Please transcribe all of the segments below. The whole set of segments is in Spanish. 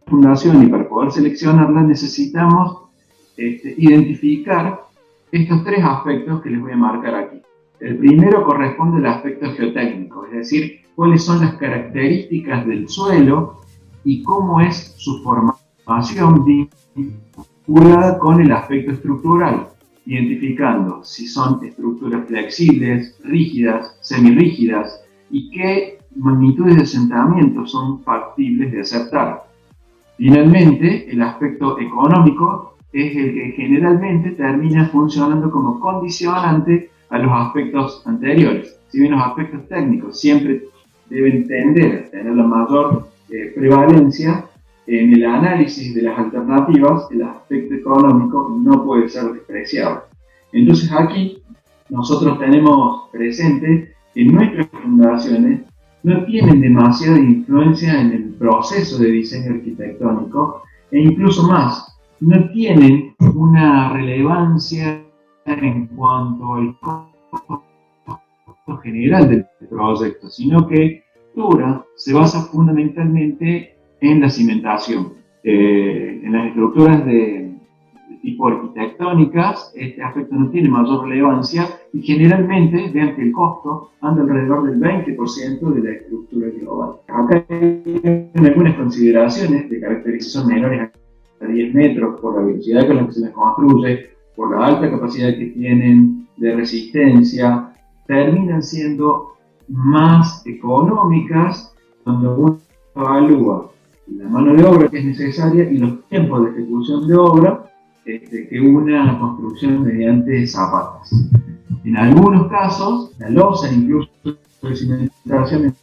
Fundación, y para poder seleccionarla necesitamos identificar estos tres aspectos que les voy a marcar aquí. El primero corresponde al aspecto geotécnico, es decir, cuáles son las características del suelo y cómo es su formación vinculada con el aspecto estructural, identificando si son estructuras flexibles, rígidas, semirrígidas y qué magnitudes de asentamiento son factibles de aceptar. Finalmente, el aspecto económico es el que generalmente termina funcionando como condicionante a los aspectos anteriores. Si bien los aspectos técnicos siempre deben tender a tener la mayor prevalencia, en el análisis de las alternativas, el aspecto económico no puede ser despreciado. Entonces aquí nosotros tenemos presente que nuestras fundaciones no tienen demasiada influencia en el proceso de diseño arquitectónico e incluso más, no tienen una relevancia en cuanto al costo general del proyecto, sino que se basa fundamentalmente en la cimentación. En las estructuras de tipo arquitectónicas, este aspecto no tiene mayor relevancia y generalmente, vean que el costo anda alrededor del 20% de la estructura global. Acá hay algunas consideraciones de caracterización menores a 10 metros por la velocidad con la que se les construye, por la alta capacidad que tienen de resistencia, terminan siendo más económicas cuando uno evalúa la mano de obra que es necesaria y los tiempos de ejecución de obra que una construcción mediante zapatas. En algunos casos, la losa incluso de cimentación es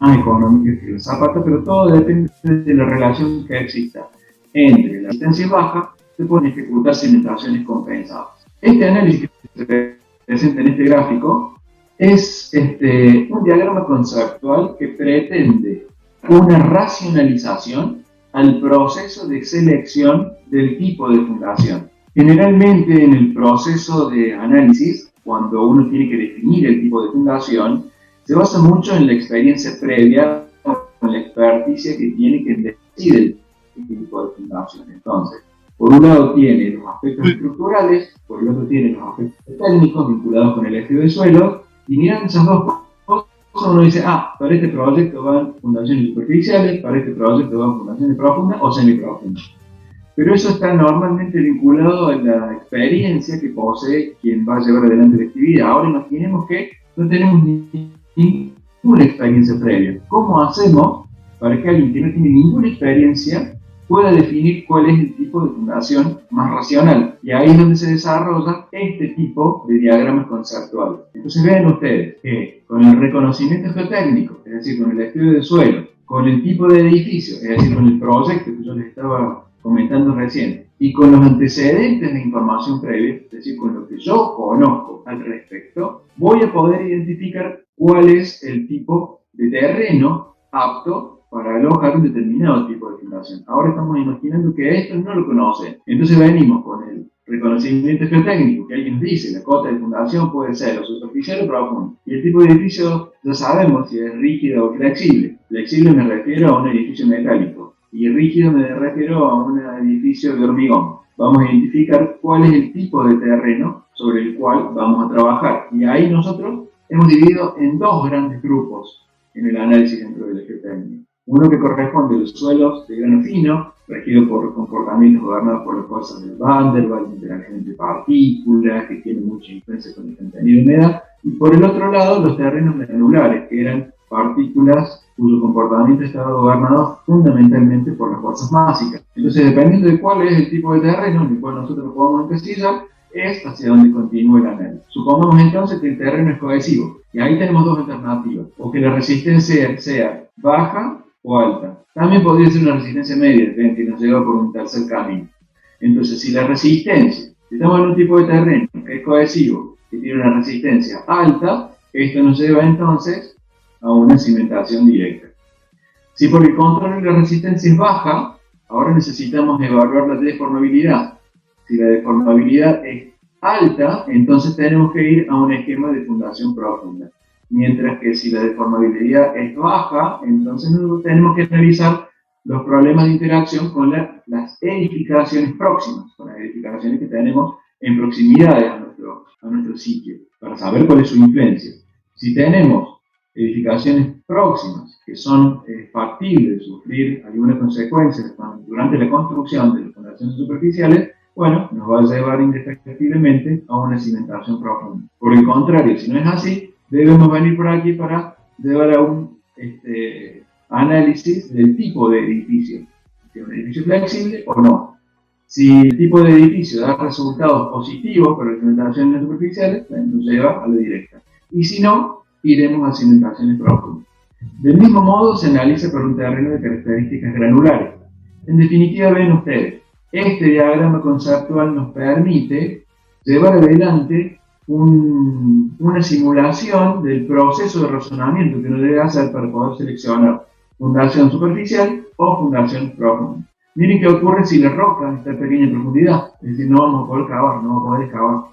más económica que la zapata, pero todo depende de la relación que exista entre la resistencia baja, se pueden ejecutar cimentaciones compensadas. Este análisis que se presenta en este gráfico es un diagrama conceptual que pretende una racionalización al proceso de selección del tipo de fundación. Generalmente en el proceso de análisis, cuando uno tiene que definir el tipo de fundación, se basa mucho en la experiencia previa, en la experticia que tiene que decidir el tipo de fundación. Entonces, por un lado tiene los aspectos estructurales, por el otro tiene los aspectos técnicos vinculados con el estudio de suelo, y mirando esas dos cosas uno dice, para este proyecto van fundaciones superficiales, para este proyecto van fundaciones profundas o semiprofundas. Pero eso está normalmente vinculado a la experiencia que posee quien va a llevar adelante la actividad. Ahora imaginemos que no tenemos ninguna experiencia previa. ¿Cómo hacemos para que alguien que no tiene ninguna experiencia pueda definir cuál es el tipo de fundación más racional? Y ahí es donde se desarrolla este tipo de diagramas conceptuales. Entonces vean ustedes que con el reconocimiento geotécnico, es decir, con el estudio de suelo, con el tipo de edificio, es decir, con el proyecto que yo les estaba comentando recién, y con los antecedentes de información previa, es decir, con lo que yo conozco al respecto, voy a poder identificar cuál es el tipo de terreno apto para alojar un determinado tipo de fundación. Ahora estamos imaginando que esto no lo conocen. Entonces venimos con el reconocimiento geotécnico, que alguien nos dice, la cota de fundación puede ser o superficial o profunda. Y el tipo de edificio ya sabemos si es rígido o flexible. Flexible me refiero a un edificio metálico y rígido me refiero a un edificio de hormigón. Vamos a identificar cuál es el tipo de terreno sobre el cual vamos a trabajar. Y ahí nosotros hemos dividido en dos grandes grupos en el análisis dentro de la geotécnica. Uno que corresponde a los suelos de grano fino, regido por comportamientos gobernados por las fuerzas del Van der Waals, interacción entre partículas, que tienen mucha influencia con el contenido de humedad, y por el otro lado los terrenos granulares, que eran partículas cuyo comportamiento estaba gobernado fundamentalmente por las fuerzas básicas. Entonces, dependiendo de cuál es el tipo de terreno en el cual nosotros podemos encasillar, es hacia donde continúa el análisis. Supongamos entonces que el terreno es cohesivo, y ahí tenemos dos alternativas, o que la resistencia sea baja o alta. También podría ser una resistencia media, ven que nos lleva por un tercer camino. Entonces, si la resistencia, si estamos en un tipo de terreno que es cohesivo, que tiene una resistencia alta, esto nos lleva entonces a una cimentación directa. Si por el contrario la resistencia es baja, ahora necesitamos evaluar la deformabilidad. Si la deformabilidad es alta, entonces tenemos que ir a un esquema de fundación profunda. Mientras que si la deformabilidad es baja, entonces tenemos que analizar los problemas de interacción con las edificaciones próximas, con las edificaciones que tenemos en proximidades a nuestro sitio, para saber cuál es su influencia. Si tenemos edificaciones próximas que son factibles de sufrir alguna consecuencia durante la construcción de las fundaciones superficiales, bueno, nos va a llevar indefectiblemente a una cimentación profunda. Por el contrario, si no es así, debemos venir por aquí para llevar a un análisis del tipo de edificio. Si es un edificio flexible o no. Si el tipo de edificio da resultados positivos para las cimentaciones superficiales, nos lleva a la directa. Y si no, iremos a cimentaciones profundas. Del mismo modo, se analiza por un terreno de características granulares. En definitiva, ven ustedes, este diagrama conceptual nos permite llevar adelante una simulación del proceso de razonamiento que uno debe hacer para poder seleccionar fundación superficial o fundación profunda. Miren qué ocurre si la roca está a pequeña profundidad, es decir, no vamos a poder cavar, no vamos a poder excavar.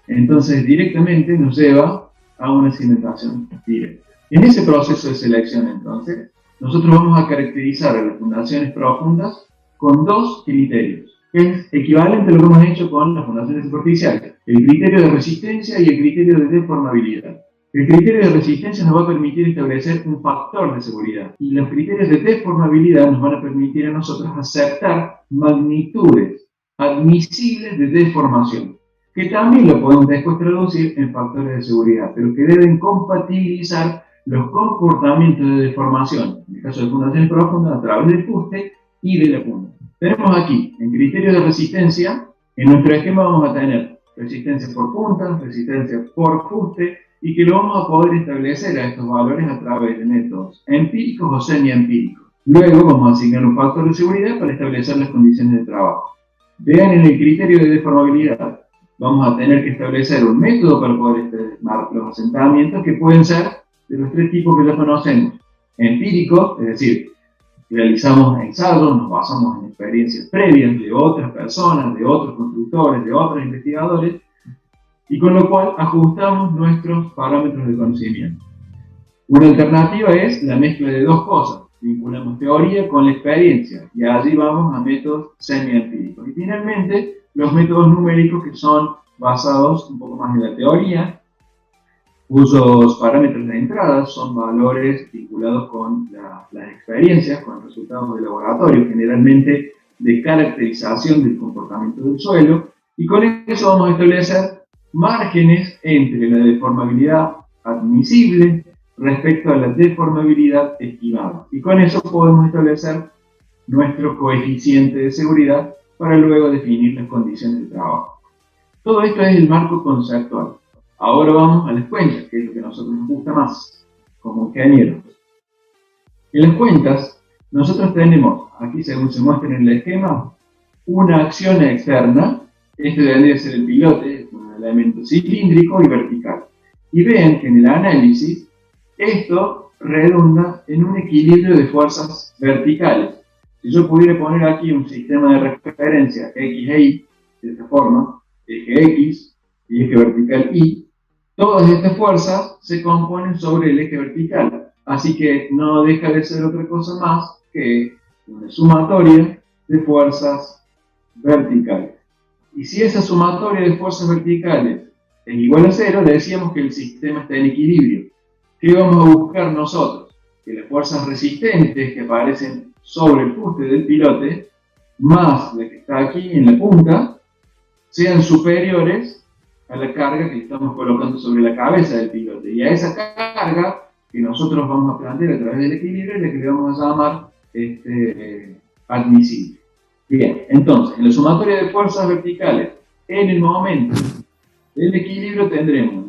Entonces, directamente nos lleva a una cimentación directa. En ese proceso de selección, entonces, nosotros vamos a caracterizar a las fundaciones profundas con dos criterios, que es equivalente a lo que hemos hecho con las fundaciones superficiales: el criterio de resistencia y el criterio de deformabilidad. El criterio de resistencia nos va a permitir establecer un factor de seguridad, y los criterios de deformabilidad nos van a permitir a nosotros aceptar magnitudes admisibles de deformación, que también lo podemos después traducir en factores de seguridad, pero que deben compatibilizar los comportamientos de deformación, en el caso de fundaciones profundas, a través del fuste y de la punta. Tenemos aquí, en criterio de resistencia, en nuestro esquema vamos a tener resistencia por punta, resistencia por fuste, y que lo vamos a poder establecer a estos valores a través de métodos empíricos o semiempíricos. Luego vamos a asignar un factor de seguridad para establecer las condiciones de trabajo. Vean, en el criterio de deformabilidad, vamos a tener que establecer un método para poder estimar los asentamientos, que pueden ser de los tres tipos que ya conocemos. Empírico, es decir, realizamos ensayos, nos basamos en experiencias previas de otras personas, de otros constructores, de otros investigadores, y con lo cual ajustamos nuestros parámetros de conocimiento. Una alternativa es la mezcla de dos cosas: vinculamos teoría con la experiencia, y allí vamos a métodos semiempíricos. Y finalmente, los métodos numéricos, que son basados un poco más en la teoría, cuyos parámetros de entrada son valores vinculados con las experiencias, con resultados de laboratorio, generalmente de caracterización del comportamiento del suelo, y con eso vamos a establecer márgenes entre la deformabilidad admisible respecto a la deformabilidad estimada. Y con eso podemos establecer nuestro coeficiente de seguridad para luego definir las condiciones de trabajo. Todo esto es el marco conceptual. Ahora vamos a las cuentas, que es lo que a nosotros nos gusta más, como ingenieros. En las cuentas, nosotros tenemos, aquí según se muestra en el esquema, una acción externa. Este debería ser el pilote, un elemento cilíndrico y vertical. Y vean que en el análisis, esto redunda en un equilibrio de fuerzas verticales. Si yo pudiera poner aquí un sistema de referencia X e Y, de esta forma, eje X y eje vertical Y, todas estas fuerzas se componen sobre el eje vertical, así que no deja de ser otra cosa más que una sumatoria de fuerzas verticales. Y si esa sumatoria de fuerzas verticales es igual a cero, le decíamos que el sistema está en equilibrio. ¿Qué vamos a buscar nosotros? Que las fuerzas resistentes que aparecen sobre el fuste del pilote, más la que está aquí en la punta, sean superiores a la carga que estamos colocando sobre la cabeza del pilote. Y a esa carga que nosotros vamos a plantear a través del equilibrio es la que le vamos a llamar admisible. Bien, entonces, en la sumatoria de fuerzas verticales, en el momento del equilibrio tendremos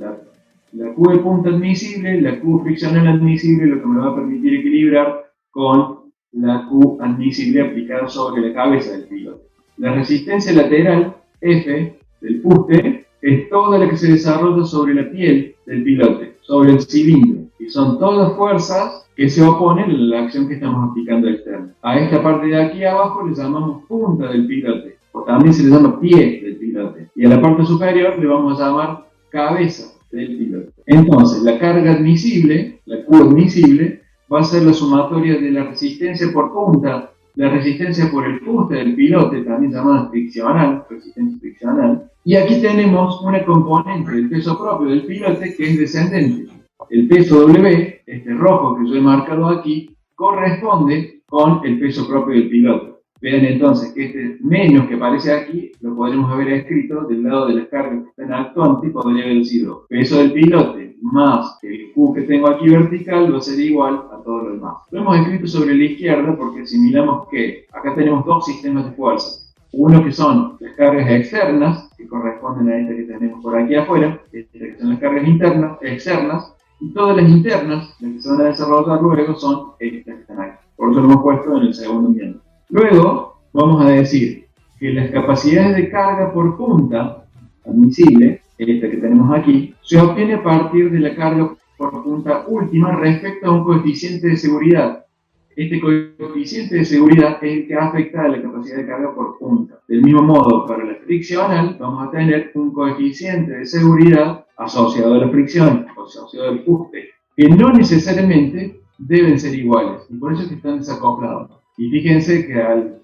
la Q de punta admisible, la Q friccional admisible, lo que me va a permitir equilibrar con la Q admisible aplicada sobre la cabeza del pilote. La resistencia lateral, F, del fuste, es toda la que se desarrolla sobre la piel del pilote, sobre el cilindro, y son todas fuerzas que se oponen a la acción que estamos aplicando externa. A esta parte de aquí abajo le llamamos punta del pilote, o también se le llama pie del pilote, y a la parte superior le vamos a llamar cabeza del pilote. Entonces, la carga admisible, la Q admisible, va a ser la sumatoria de la resistencia por punta, la resistencia por el fuste del pilote, también llamada friccional, resistencia friccional, y aquí tenemos una componente del peso propio del pilote que es descendente. El peso W, este rojo que yo he marcado aquí, corresponde con el peso propio del pilote. Vean entonces que este menos que aparece aquí, lo podríamos haber escrito del lado de las cargas que están actuantes, y podría haber sido peso del pilote más el Q que tengo aquí vertical, va a ser igual a todo lo demás. Lo hemos escrito sobre la izquierda porque asimilamos que acá tenemos dos sistemas de fuerza. Uno que son las cargas externas, que corresponden a esta que tenemos por aquí afuera, que son las cargas internas, externas, y todas las internas, las que se van a desarrollar luego, son estas que están aquí. Por eso lo hemos puesto en el segundo miembro. Luego, vamos a decir que las capacidades de carga por punta, admisible, esta que tenemos aquí, se obtiene a partir de la carga por punta última respecto a un coeficiente de seguridad. Este coeficiente de seguridad es el que afecta a la capacidad de carga por punta. Del mismo modo, para la friccional, vamos a tener un coeficiente de seguridad asociado a la fricción, asociado al fuste, que no necesariamente deben ser iguales, y por eso es que están desacoplados. Y fíjense que al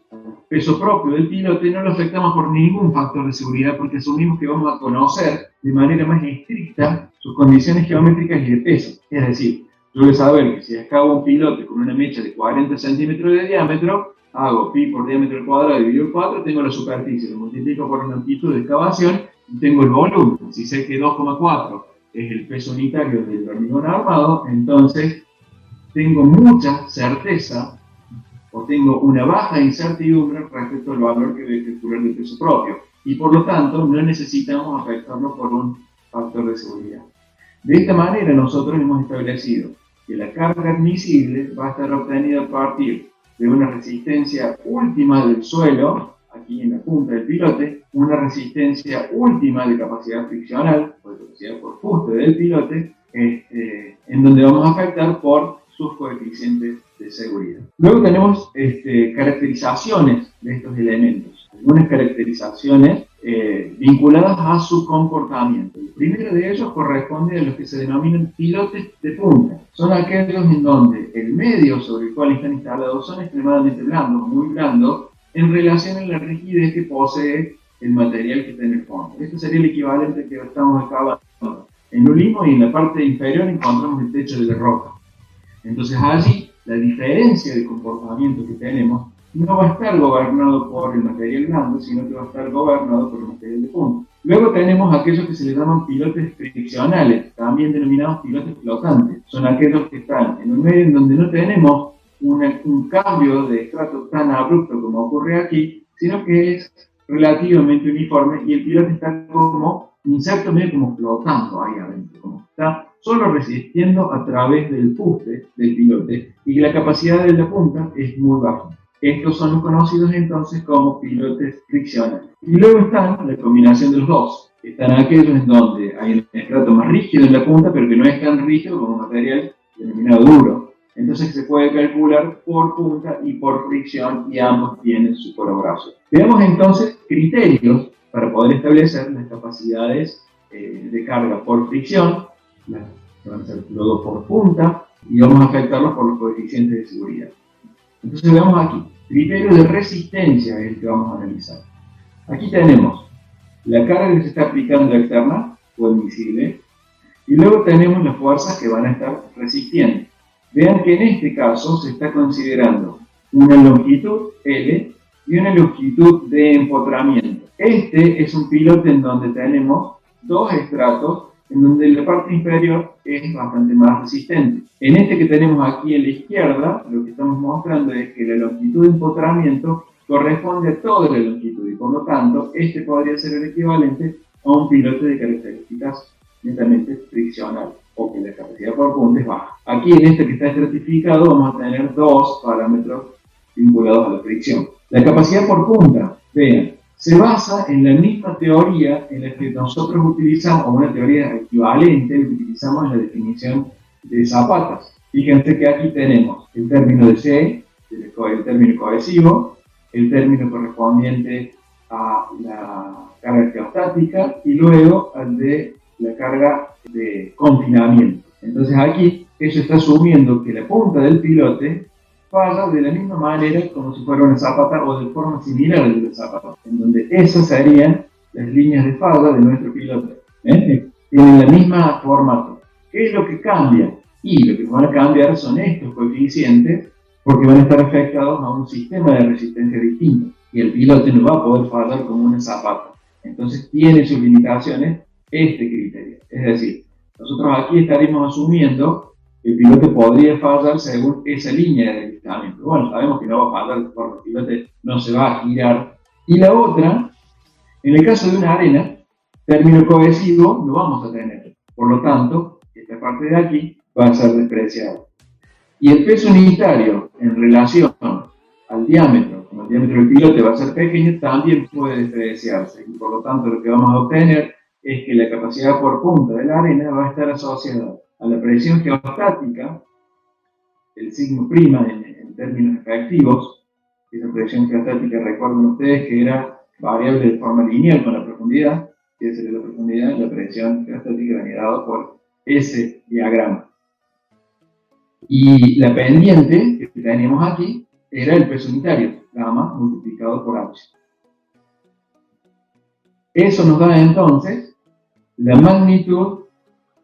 peso propio del pilote no lo afectamos por ningún factor de seguridad, porque asumimos que vamos a conocer de manera más estricta sus condiciones geométricas y de peso. Es decir, yo voy a saber que si hago un pilote con una mecha de 40 centímetros de diámetro, hago pi por diámetro al cuadrado dividido por 4, tengo la superficie, lo multiplico por la longitud de excavación y tengo el volumen. Si sé que 2,4 es el peso unitario del hormigón armado, entonces tengo mucha certeza o tengo una baja incertidumbre respecto al valor que voy a calcular de peso propio, y por lo tanto no necesitamos afectarlo por un factor de seguridad. De esta manera nosotros hemos establecido que la carga admisible va a estar obtenida a partir de una resistencia última del suelo, aquí en la punta del pilote, una resistencia última de capacidad friccional, o de capacidad por fuste del pilote, en donde vamos a afectar por sus coeficientes de seguridad. Luego tenemos caracterizaciones de estos elementos, algunas caracterizaciones vinculadas a su comportamiento. El primero de ellos corresponde a los que se denominan pilotes de punta. Son aquellos en donde el medio sobre el cual están instalados son extremadamente blandos, muy blandos, en relación a la rigidez que posee el material que está en el fondo. Esto sería el equivalente que estamos excavando. En un limo y en la parte inferior encontramos el techo de la roca. Entonces allí la diferencia de comportamiento que tenemos no va a estar gobernado por el material blando, sino que va a estar gobernado por el material de punta. Luego tenemos aquellos que se les llaman pilotes friccionales, también denominados pilotes flotantes. Son aquellos que están en un medio en donde no tenemos un cambio de estrato tan abrupto como ocurre aquí, sino que es relativamente uniforme y el pilote está como inserto medio como flotando ahí adentro, como está solo resistiendo a través del fuste del pilote, y la capacidad de la punta es muy baja. Estos son los conocidos entonces como pilotes friccionales. Y luego están la combinación de los dos. Están aquellos en donde hay un estrato más rígido en la punta, pero que no es tan rígido como material denominado duro. Entonces se puede calcular por punta y por fricción, y ambos tienen su colaboración. Veamos entonces criterios para poder establecer las capacidades de carga por fricción, que van a ser luego por punta, y vamos a afectarlos por los coeficientes de seguridad. Entonces veamos aquí, criterio de resistencia es el que vamos a analizar. Aquí tenemos la carga que se está aplicando externa, o admisible, y luego tenemos las fuerzas que van a estar resistiendo. Vean que en este caso se está considerando una longitud L y una longitud de empotramiento. Este es un pilote en donde tenemos dos estratos, en donde la parte inferior es bastante más resistente. En este que tenemos aquí a la izquierda, lo que estamos mostrando es que la longitud de empotramiento corresponde a toda la longitud, y por lo tanto, este podría ser el equivalente a un pilote de características netamente friccional, o que la capacidad por punta es baja. Aquí en este que está estratificado vamos a tener dos parámetros vinculados a la fricción. La capacidad por punta, vean, se basa en la misma teoría en la que nosotros utilizamos, o una teoría equivalente que utilizamos en la definición de zapatas. Fíjense que aquí tenemos el término de C, el término cohesivo, el término correspondiente a la carga geostática y luego al de la carga de confinamiento. Entonces aquí eso está asumiendo que la punta del pilote falla de la misma manera como si fuera una zapata o de forma similar a la zapata, en donde esas serían las líneas de falla de nuestro pilote. Tienen la misma formato. ¿Qué es lo que cambia? Y lo que van a cambiar son estos coeficientes porque van a estar afectados a un sistema de resistencia distinto y el pilote no va a poder fallar como una zapata. Entonces tiene sus limitaciones este criterio. Es decir, nosotros aquí estaríamos asumiendo que el pilote podría fallar según esa línea de deslizamiento. Bueno, sabemos que no va a fallar porque el pilote no se va a girar. Y la otra, en el caso de una arena, término cohesivo no vamos a tener. Por lo tanto, esta parte de aquí va a ser despreciada. Y el peso unitario en relación al diámetro, como el diámetro del pilote va a ser pequeño, también puede despreciarse. Y por lo tanto, lo que vamos a obtener es que la capacidad por punta de la arena va a estar asociada a la presión geostática, el signo prima en términos efectivos. Esa presión geostática, recuerden ustedes que era variable de forma lineal con la profundidad, que es la profundidad, la presión geostática venía dada por ese diagrama. Y la pendiente que teníamos aquí era el peso unitario, gamma multiplicado por h. Eso nos da entonces la magnitud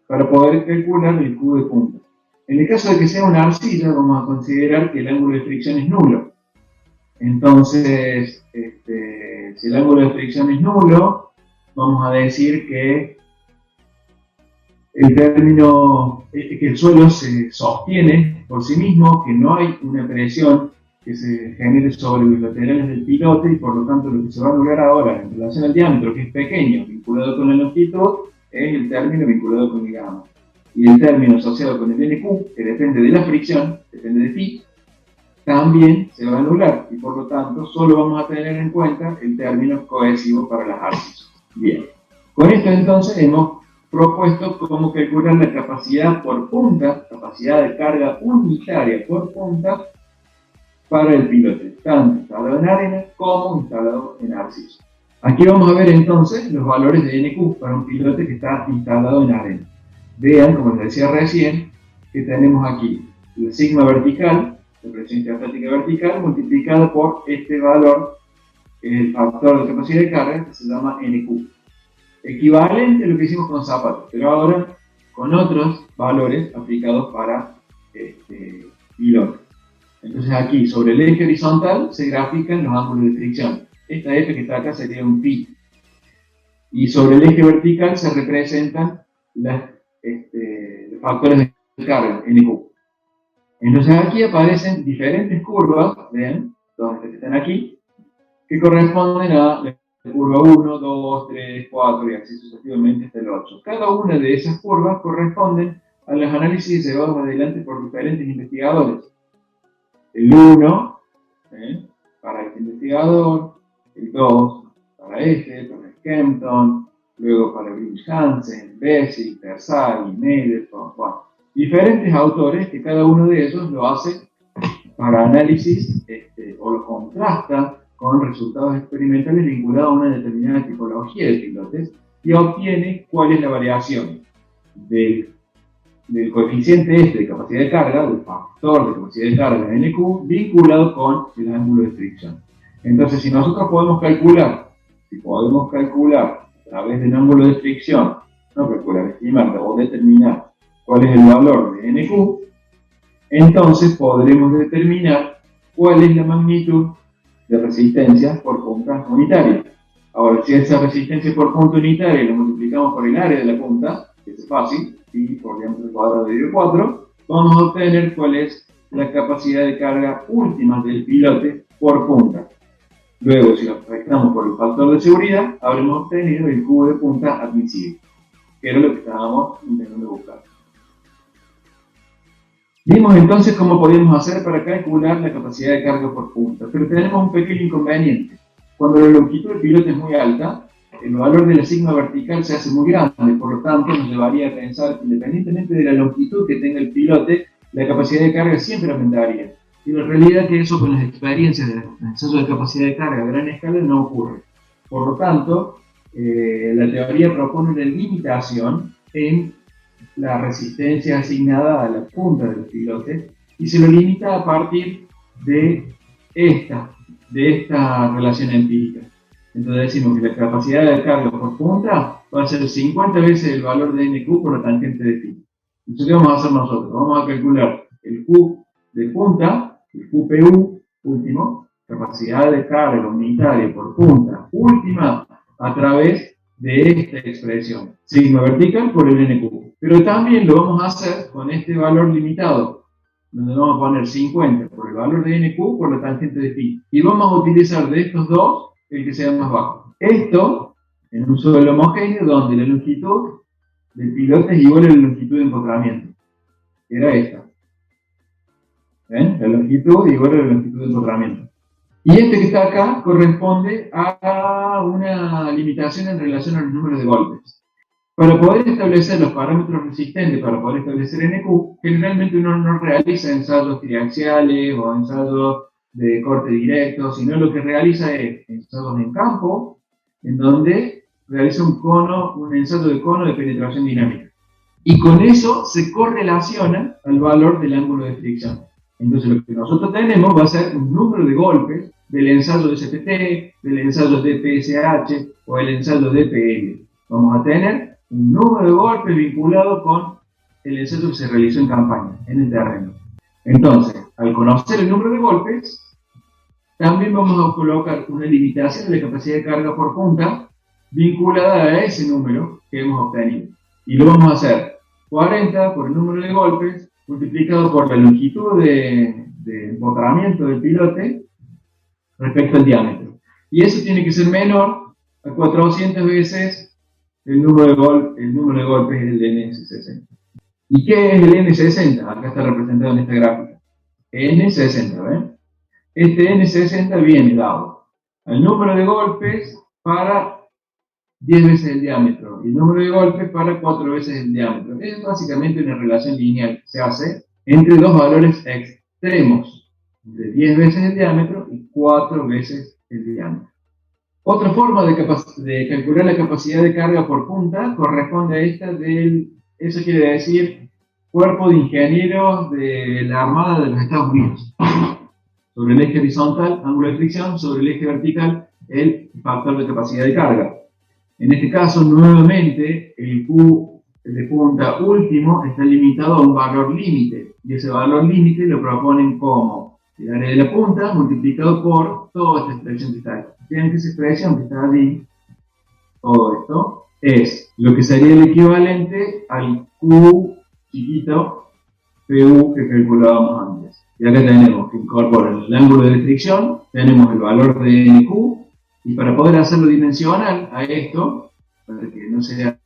para poder calcular el Q de punta. En el caso de que sea una arcilla, vamos a considerar que el ángulo de fricción es nulo. Entonces, si el ángulo de fricción es nulo, vamos a decir que el término, que el suelo se sostiene por sí mismo, que no hay una presión que se genere sobre los laterales del pilote y por lo tanto lo que se va a lograr ahora en relación al diámetro, que es pequeño, vinculado con la longitud, es el término vinculado con el gamma. Y el término asociado con el NQ, que depende de la fricción, depende de phi, también se va a anular y por lo tanto solo vamos a tener en cuenta el término cohesivo para las arcillas. Bien, con esto entonces hemos propuesto cómo calcular la capacidad por punta, capacidad de carga unitaria por punta para el pilote, tanto instalado en arena como instalado en arcilla. Aquí vamos a ver entonces los valores de NQ para un pilote que está instalado en arena. Vean, como les decía recién, que tenemos aquí la sigma vertical, la presión geostática vertical, multiplicada por este valor, el factor de capacidad de carga, que se llama NQ. Equivalente a lo que hicimos con zapatos, pero ahora con otros valores aplicados para piloto. Entonces aquí, sobre el eje horizontal, se grafican los ángulos de fricción. Esta F que está acá sería un pi. Y sobre el eje vertical se representan los factores de carga, NQ. Entonces aquí aparecen diferentes curvas, vean, todas estas que están aquí, que corresponden a la curva 1, 2, 3, 4 y así sucesivamente hasta el 8. Cada una de esas curvas corresponden a los análisis llevados adelante por diferentes investigadores. El 1 para este investigador, el 2 para este, para Kempton, luego para Bruce Hansen, Bessig, Terzaghi, Mendelssohn, bueno, diferentes autores que cada uno de ellos lo hace para análisis o lo contrasta con resultados experimentales vinculados a una determinada tipología de pilotes y obtiene cuál es la variación del coeficiente de capacidad de carga, del factor de capacidad de carga NQ, vinculado con el ángulo de fricción. Entonces, si nosotros podemos calcular a través del ángulo de fricción, no calcular, estimar o determinar cuál es el valor de NQ, entonces podremos determinar cuál es la magnitud de resistencia por punta unitaria. Ahora, si esa resistencia por punta unitaria lo multiplicamos por el área de la punta, que es fácil, y por diámetro cuadrado dividido 4, vamos a obtener cuál es la capacidad de carga última del pilote por punta. Luego, si lo restamos por el factor de seguridad, habremos obtenido el Q de punta admisible, que era lo que estábamos intentando buscar. Vimos entonces cómo podíamos hacer para calcular la capacidad de carga por punta, pero tenemos un pequeño inconveniente. Cuando la longitud del pilote es muy alta, el valor de la sigma vertical se hace muy grande, por lo tanto nos llevaría a pensar que independientemente de la longitud que tenga el pilote, la capacidad de carga siempre aumentaría. Y la realidad es que eso con las experiencias de ensayos de capacidad de carga a gran escala no ocurre. Por lo tanto, la teoría propone una limitación en la resistencia asignada a la punta del pilote y se lo limita a partir de esta relación empírica. Entonces decimos que la capacidad de carga por punta va a ser 50 veces el valor de NQ por la tangente de phi. Entonces, ¿qué vamos a hacer nosotros? Vamos a calcular el Q de punta, el QPU último, capacidad de carga unitaria por punta última, a través de esta expresión, sigma vertical por el NQ. Pero también lo vamos a hacer con este valor limitado, donde vamos a poner 50 por el valor de NQ por la tangente de phi. Y vamos a utilizar de estos dos el que sea más bajo. Esto en un suelo homogéneo donde la longitud del pilote es igual a la longitud de empotramiento. Era esta. ¿Ven? La longitud igual a la longitud de empotramiento. Y este que está acá corresponde a una limitación en relación a los números de golpes. Para poder establecer los parámetros resistentes, para poder establecer NQ, generalmente uno no realiza ensayos triaxiales o ensayos de corte directo, sino lo que realiza es ensayos en campo, en donde realiza un ensayo de cono de penetración dinámica. Y con eso se correlaciona al valor del ángulo de fricción. Entonces lo que nosotros tenemos va a ser un número de golpes del ensayo de SPT, del ensayo de PSH o el ensayo de PL. Vamos a tener un número de golpes vinculado con el ensayo que se realizó en campaña, en el terreno. Entonces, al conocer el número de golpes, también vamos a colocar una limitación de la capacidad de carga por punta vinculada a ese número que hemos obtenido. Y lo vamos a hacer 40 por el número de golpes multiplicado por la longitud de empotramiento del pilote respecto al diámetro. Y eso tiene que ser menor a 400 veces el número de golpes del N60. ¿Y qué es el N60? Acá está representado en esta gráfica. N60, ¿ven? Este N60 viene dado al número de golpes para 10 veces el diámetro y el número de golpes para 4 veces el diámetro. Es básicamente una relación lineal que se hace entre dos valores extremos, de 10 veces el diámetro y 4 veces el diámetro. Otra forma de calcular la capacidad de carga por punta corresponde a esta eso quiere decir Cuerpo de Ingenieros de la Armada de los Estados Unidos. Sobre el eje horizontal, ángulo de fricción, sobre el eje vertical, el factor de capacidad de carga. En este caso, nuevamente, el Q de punta último está limitado a un valor límite, y ese valor límite lo proponen como el área de la punta multiplicado por toda esta expresión que está ahí. Fíjense que esa expresión que está allí, todo esto, es lo que sería el equivalente al Q chiquito PU que calculábamos antes. Y acá tenemos que incorporar el ángulo de fricción, tenemos el valor de NQ, y para poder hacerlo dimensional a esto, para que no sea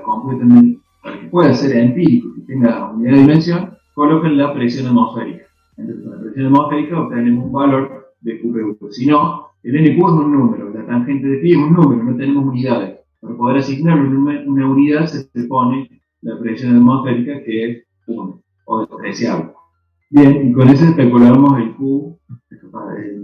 completamente, para que pueda ser empírico, que tenga unidad de dimensión, coloquen la presión atmosférica. Entonces, con la presión atmosférica obtenemos un valor de QPU. Si no, el NQ es un número, la tangente de phi es un número, no tenemos unidades. Para poder asignarle una unidad se pone la presión atmosférica, que es 1, o despreciable. Bien, y con eso calculamos el Q,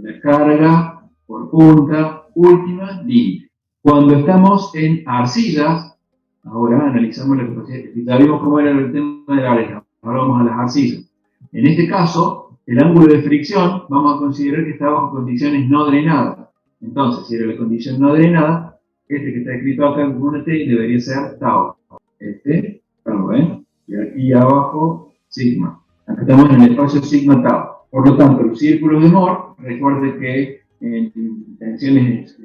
la carga por punta, última, límite. Cuando estamos en arcillas, ahora analizamos la capacidad, ya vimos cómo era el tema de la arena, ahora vamos a las arcillas. En este caso, el ángulo de fricción vamos a considerar que está bajo condiciones no drenadas. Entonces, si era la condición no drenada, este que está escrito acá en una T debería ser tau. ¿Ven? Y aquí abajo, sigma. Acá estamos en el espacio sigma tau. Por lo tanto, los círculos de Moore, recuerde que en tensiones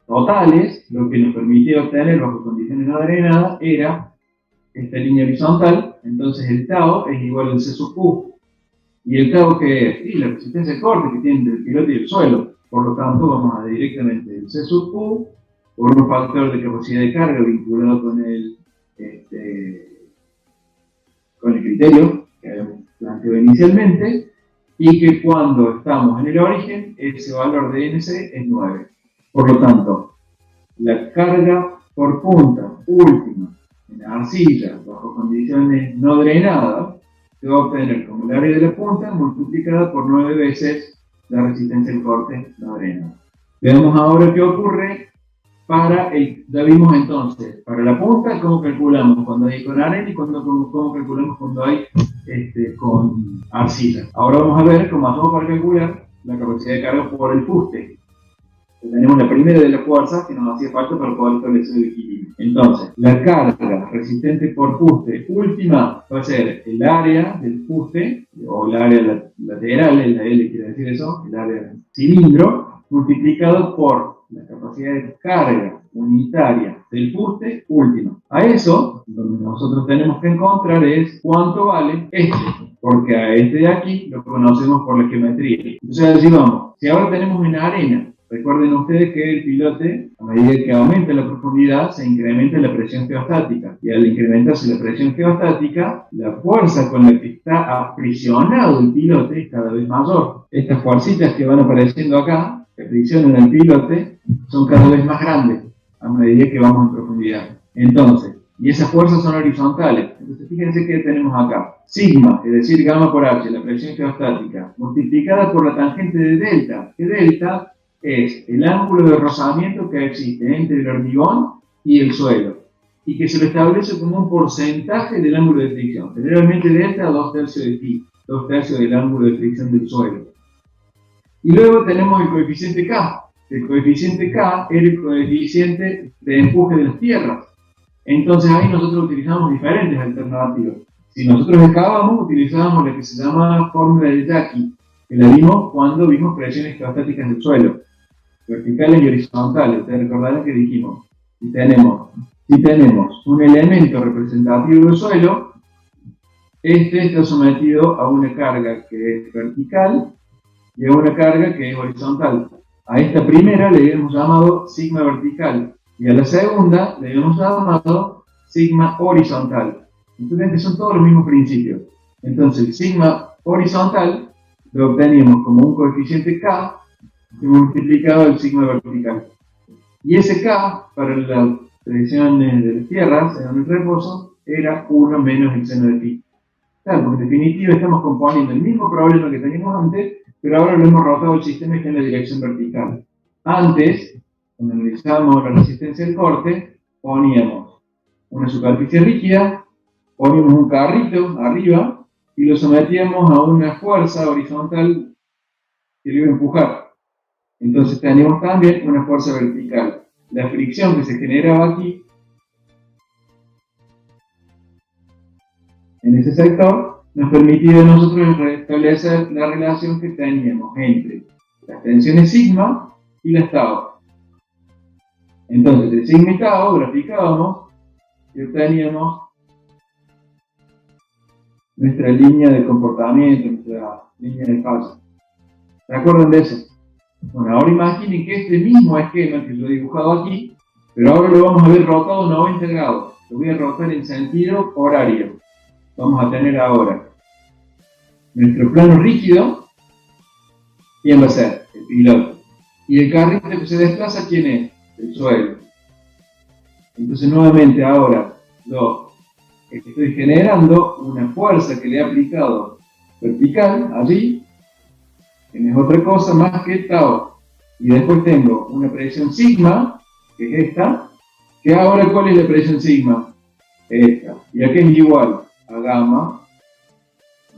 totales, lo que nos permitía obtener bajo condiciones no drenadas era esta línea horizontal. Entonces el tau es igual al C sub Q. ¿Y el tau qué es? Y la resistencia de corte que tiene entre el pilote y el suelo. Por lo tanto, vamos a directamente el C sub Q por un factor de capacidad de carga vinculado con el criterio que habíamos planteado inicialmente, y que cuando estamos en el origen, ese valor de NC es 9. Por lo tanto, la carga por punta última en arcilla bajo condiciones no drenadas se va a obtener como el área de la punta multiplicada por 9 veces la resistencia del corte no drenado. Veamos ahora qué ocurre ya vimos entonces, para la punta, cómo calculamos cuando hay con arena y cómo calculamos cuando hay con arcilla. Ahora vamos a ver cómo hacemos para calcular la capacidad de carga por el fuste. Tenemos la primera de las fuerzas que nos hacía falta para poder establecer el equilibrio. Entonces, la carga resistente por fuste última va a ser el área del fuste, o el área lateral, la L quiere decir eso, el área del cilindro, multiplicado por la capacidad de carga unitaria del fuste última. A eso, donde nosotros tenemos que encontrar es cuánto vale porque a este de aquí lo conocemos por la geometría. Entonces, así vamos. Si ahora tenemos una arena, recuerden ustedes que el pilote, a medida que aumenta la profundidad, se incrementa la presión geostática. Y al incrementarse la presión geostática, la fuerza con la que está aprisionado el pilote es cada vez mayor. Estas fuercitas que van apareciendo acá, que aprisionan al pilote, son cada vez más grandes a medida que vamos en profundidad. Entonces, y esas fuerzas son horizontales. Entonces, fíjense que tenemos acá. Sigma, es decir, gamma por h, la presión geostática, multiplicada por la tangente de delta, que delta es el ángulo de rozamiento que existe entre el hormigón y el suelo, y que se lo establece como un porcentaje del ángulo de fricción. Generalmente delta a 2/3 de pi, 2/3 del ángulo de fricción del suelo. Y luego tenemos el coeficiente K. El coeficiente K era el coeficiente de empuje de las tierras. Entonces ahí nosotros utilizamos diferentes alternativas. Si nosotros excavábamos, utilizábamos la que se llama fórmula de Jackie, que la vimos cuando vimos presiones geostáticas del suelo, verticales y horizontales. Ustedes recordarán que dijimos, si tenemos un elemento representativo del suelo, este está sometido a una carga que es vertical y a una carga que es horizontal. A esta primera le hemos llamado sigma vertical y a la segunda le hemos llamado sigma horizontal. Entonces son todos los mismos principios. Entonces el sigma horizontal lo obteníamos como un coeficiente K multiplicado el sigma vertical. Y ese K para las presiones de las tierras en el reposo era 1 menos el seno de pi. Claro, porque en definitiva estamos componiendo el mismo problema que teníamos antes, pero ahora lo hemos rotado el sistema y está en la dirección vertical. Antes, cuando analizábamos la resistencia del corte, poníamos una superficie rígida, poníamos un carrito arriba y lo sometíamos a una fuerza horizontal que lo iba a empujar. Entonces teníamos también una fuerza vertical. La fricción que se generaba aquí, en ese sector, nos permitía a nosotros restablecer la relación que teníamos entre las tensiones sigma y las tau. Entonces, de sigma y tau graficábamos y obteníamos nuestra línea de comportamiento, nuestra línea de fase. ¿Se acuerdan de eso? Bueno, ahora imaginen que este mismo esquema que yo he dibujado aquí, pero ahora lo vamos a ver rotado 90 grados. Lo voy a rotar en sentido horario. Vamos a tener ahora nuestro plano rígido. ¿Quién va a ser? El piloto. Y el carrito que se desplaza, ¿quién es? El suelo. Entonces nuevamente ahora estoy generando una fuerza que le he aplicado vertical allí, que no es otra cosa más que tau. Y después tengo una presión sigma, que es esta, que ahora ¿cuál es la presión sigma? Esta. Y aquí es igual a gamma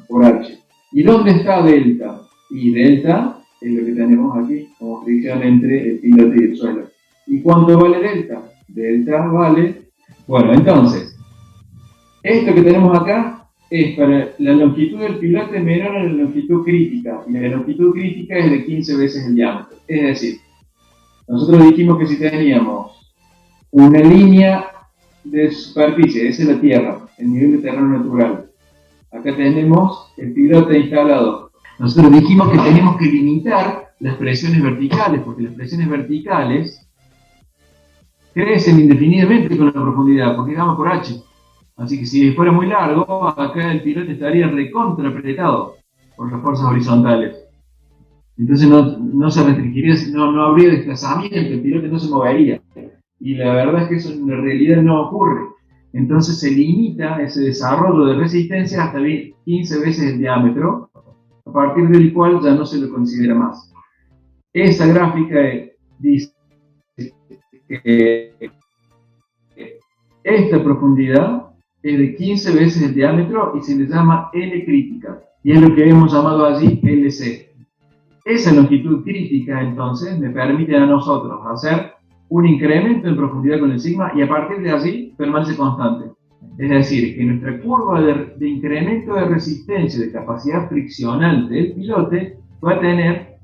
por h. ¿Y dónde está delta? Y delta es lo que tenemos aquí como fricción entre el piloto y el suelo. ¿Y cuánto vale delta? Delta vale, bueno, entonces, esto que tenemos acá es para la longitud del pilote menor a la longitud crítica, y la longitud crítica es de 15 veces el diámetro. Es decir, nosotros dijimos que si teníamos una línea de superficie, esa es la Tierra, el nivel de terreno natural. Acá tenemos el pilote instalado. Nosotros dijimos que tenemos que limitar las presiones verticales, porque las presiones verticales crecen indefinidamente con la profundidad, porque gamma por h. Así que si fuera muy largo, acá el pilote estaría recontra apretado por las fuerzas horizontales. Entonces no se restringiría, no habría desplazamiento, el pilote no se movería. y la verdad es que eso en realidad no ocurre. Entonces se limita ese desarrollo de resistencia hasta 15 veces el diámetro, a partir del cual ya no se lo considera más. Esa gráfica dice que esta profundidad es de 15 veces el diámetro y se le llama L crítica, y es lo que hemos llamado allí LC. Esa longitud crítica, entonces, me permite a nosotros hacer un incremento en profundidad con el sigma y a partir de allí permanece constante. Es decir, que nuestra curva de incremento de resistencia, de capacidad friccional del pilote, va a tener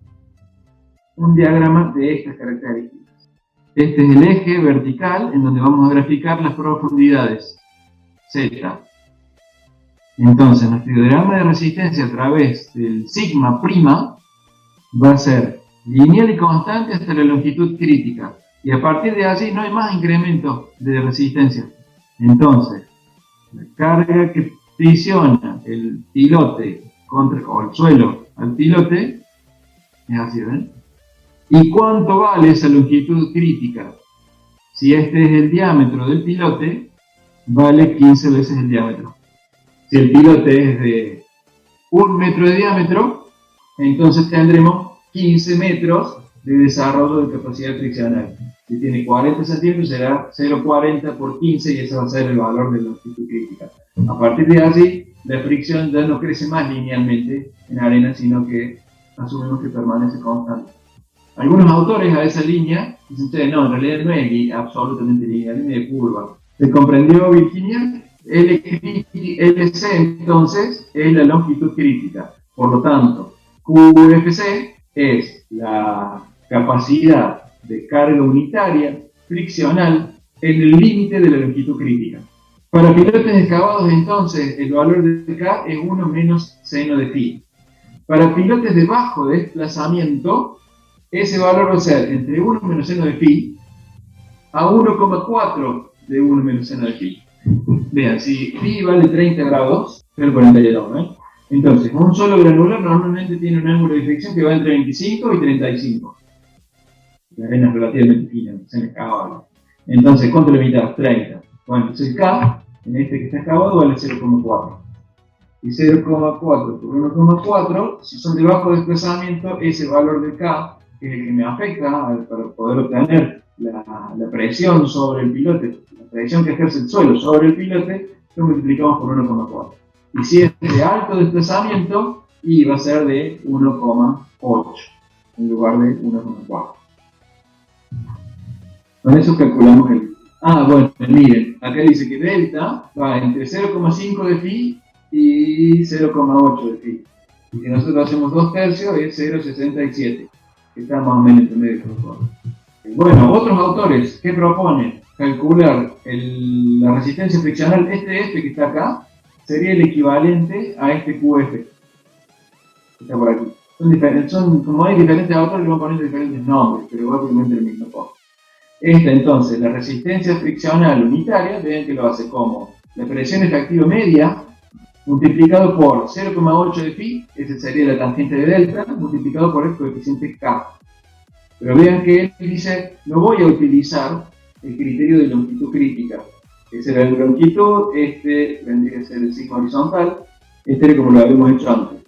un diagrama de estas características. Este es el eje vertical en donde vamos a graficar las profundidades Z. Entonces, nuestro diagrama de resistencia a través del sigma prima va a ser lineal y constante hasta la longitud crítica. Y a partir de allí no hay más incremento de resistencia. Entonces, la carga que fricciona el pilote o el suelo al pilote es así, ¿ven? ¿Y cuánto vale esa longitud crítica? Si este es el diámetro del pilote, vale 15 veces el diámetro. Si el pilote es de 1 metro de diámetro, entonces tendremos 15 metros de desarrollo de capacidad friccional. Si tiene 40 centímetros será 0,40 por 15 y ese va a ser el valor de longitud crítica. A partir de allí, la fricción ya no crece más linealmente en arena, sino que asumimos que permanece constante. Algunos autores a esa línea dicen, no, en realidad no es absolutamente lineal, es de curva. ¿Se comprendió, Virginia? LC entonces es la longitud crítica. Por lo tanto, QFC es la capacidad de carga unitaria friccional en el límite de la longitud crítica. Para pilotes excavados, entonces, el valor de K es 1 menos seno de phi. Para pilotes de bajo desplazamiento, ese valor va a ser entre 1 menos seno de phi a 1,4 de 1 menos seno de phi. Vean, si phi vale 30 grados, el 42, ¿eh? Entonces, un solo granular normalmente tiene un ángulo de fricción que va entre 25 y 35. La arena es relativamente fina, se me excavaba. Entonces, ¿cuánto le limitas? 30. Bueno, entonces el K, en este que está excavado, vale 0,4. Y 0,4 por 1,4, si son de bajo desplazamiento, ese valor de K, que es el que me afecta para poder obtener la presión sobre el pilote, la presión que ejerce el suelo sobre el pilote, lo multiplicamos por 1,4. Y si es de alto desplazamiento, y va a ser de 1,8 en lugar de 1,4. Con eso calculamos el... bueno, miren, acá dice que delta va entre 0,5 de phi y 0,8 de phi. Y si nosotros hacemos 2 tercios es 0,67, que está más o menos entre medio de los dos. Bueno, otros autores, ¿qué proponen? Calcular la resistencia friccional, este F que está acá, sería el equivalente a este QF, que está por aquí. Como hay diferentes autores, le van poniendo diferentes nombres, pero básicamente el mismo cosa. Esta entonces, la resistencia friccional unitaria, ven que lo hace como la presión efectiva media multiplicado por 0,8 de phi, esa sería la tangente de delta, multiplicado por el coeficiente K. Pero vean que él dice, no voy a utilizar el criterio de longitud crítica. Esa era la longitud, este vendría a ser el sigma horizontal, este era como lo habíamos hecho antes.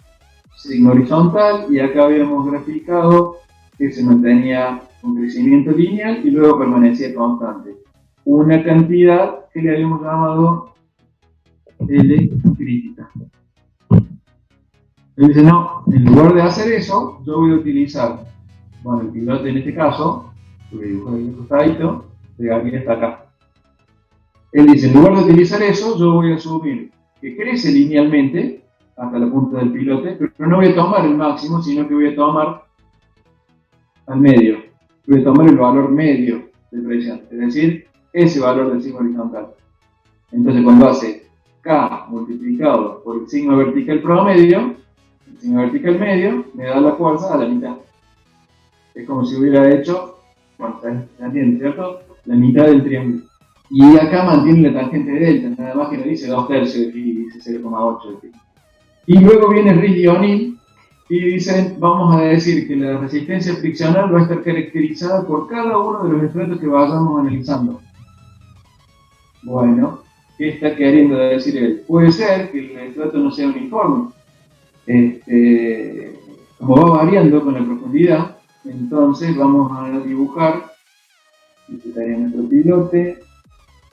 Sigma horizontal, y acá habíamos graficado que se mantenía un crecimiento lineal y luego permanecía constante. Una cantidad que le habíamos llamado L crítica. Él dice, no, en lugar de hacer eso, yo voy a utilizar, bueno, el pilote en este caso, voy a dibujar el costadito, de aquí hasta acá. Él dice, en lugar de utilizar eso, yo voy a asumir que crece linealmente hasta la punta del pilote, pero no voy a tomar el máximo, sino que voy a tomar al medio. Voy a tomar el valor medio de presión, es decir, ese valor del sigma horizontal. Entonces, cuando hace K multiplicado por el sigma vertical promedio, el sigma vertical medio me da la fuerza a la mitad. Es como si hubiera hecho, bueno, ¿se entiende, cierto? La mitad del triángulo. Y acá mantiene la tangente de delta, nada más que no dice 2 tercios de phi, dice 0,8 de phi. Y luego viene Riss y O'Neill Y dicen, vamos a decir que la resistencia friccional va a estar caracterizada por cada uno de los estratos que vayamos analizando. Bueno, ¿qué está queriendo decir él? Puede ser que el estrato no sea uniforme. Como va variando con la profundidad, entonces vamos a dibujar. Este estaría nuestro pilote,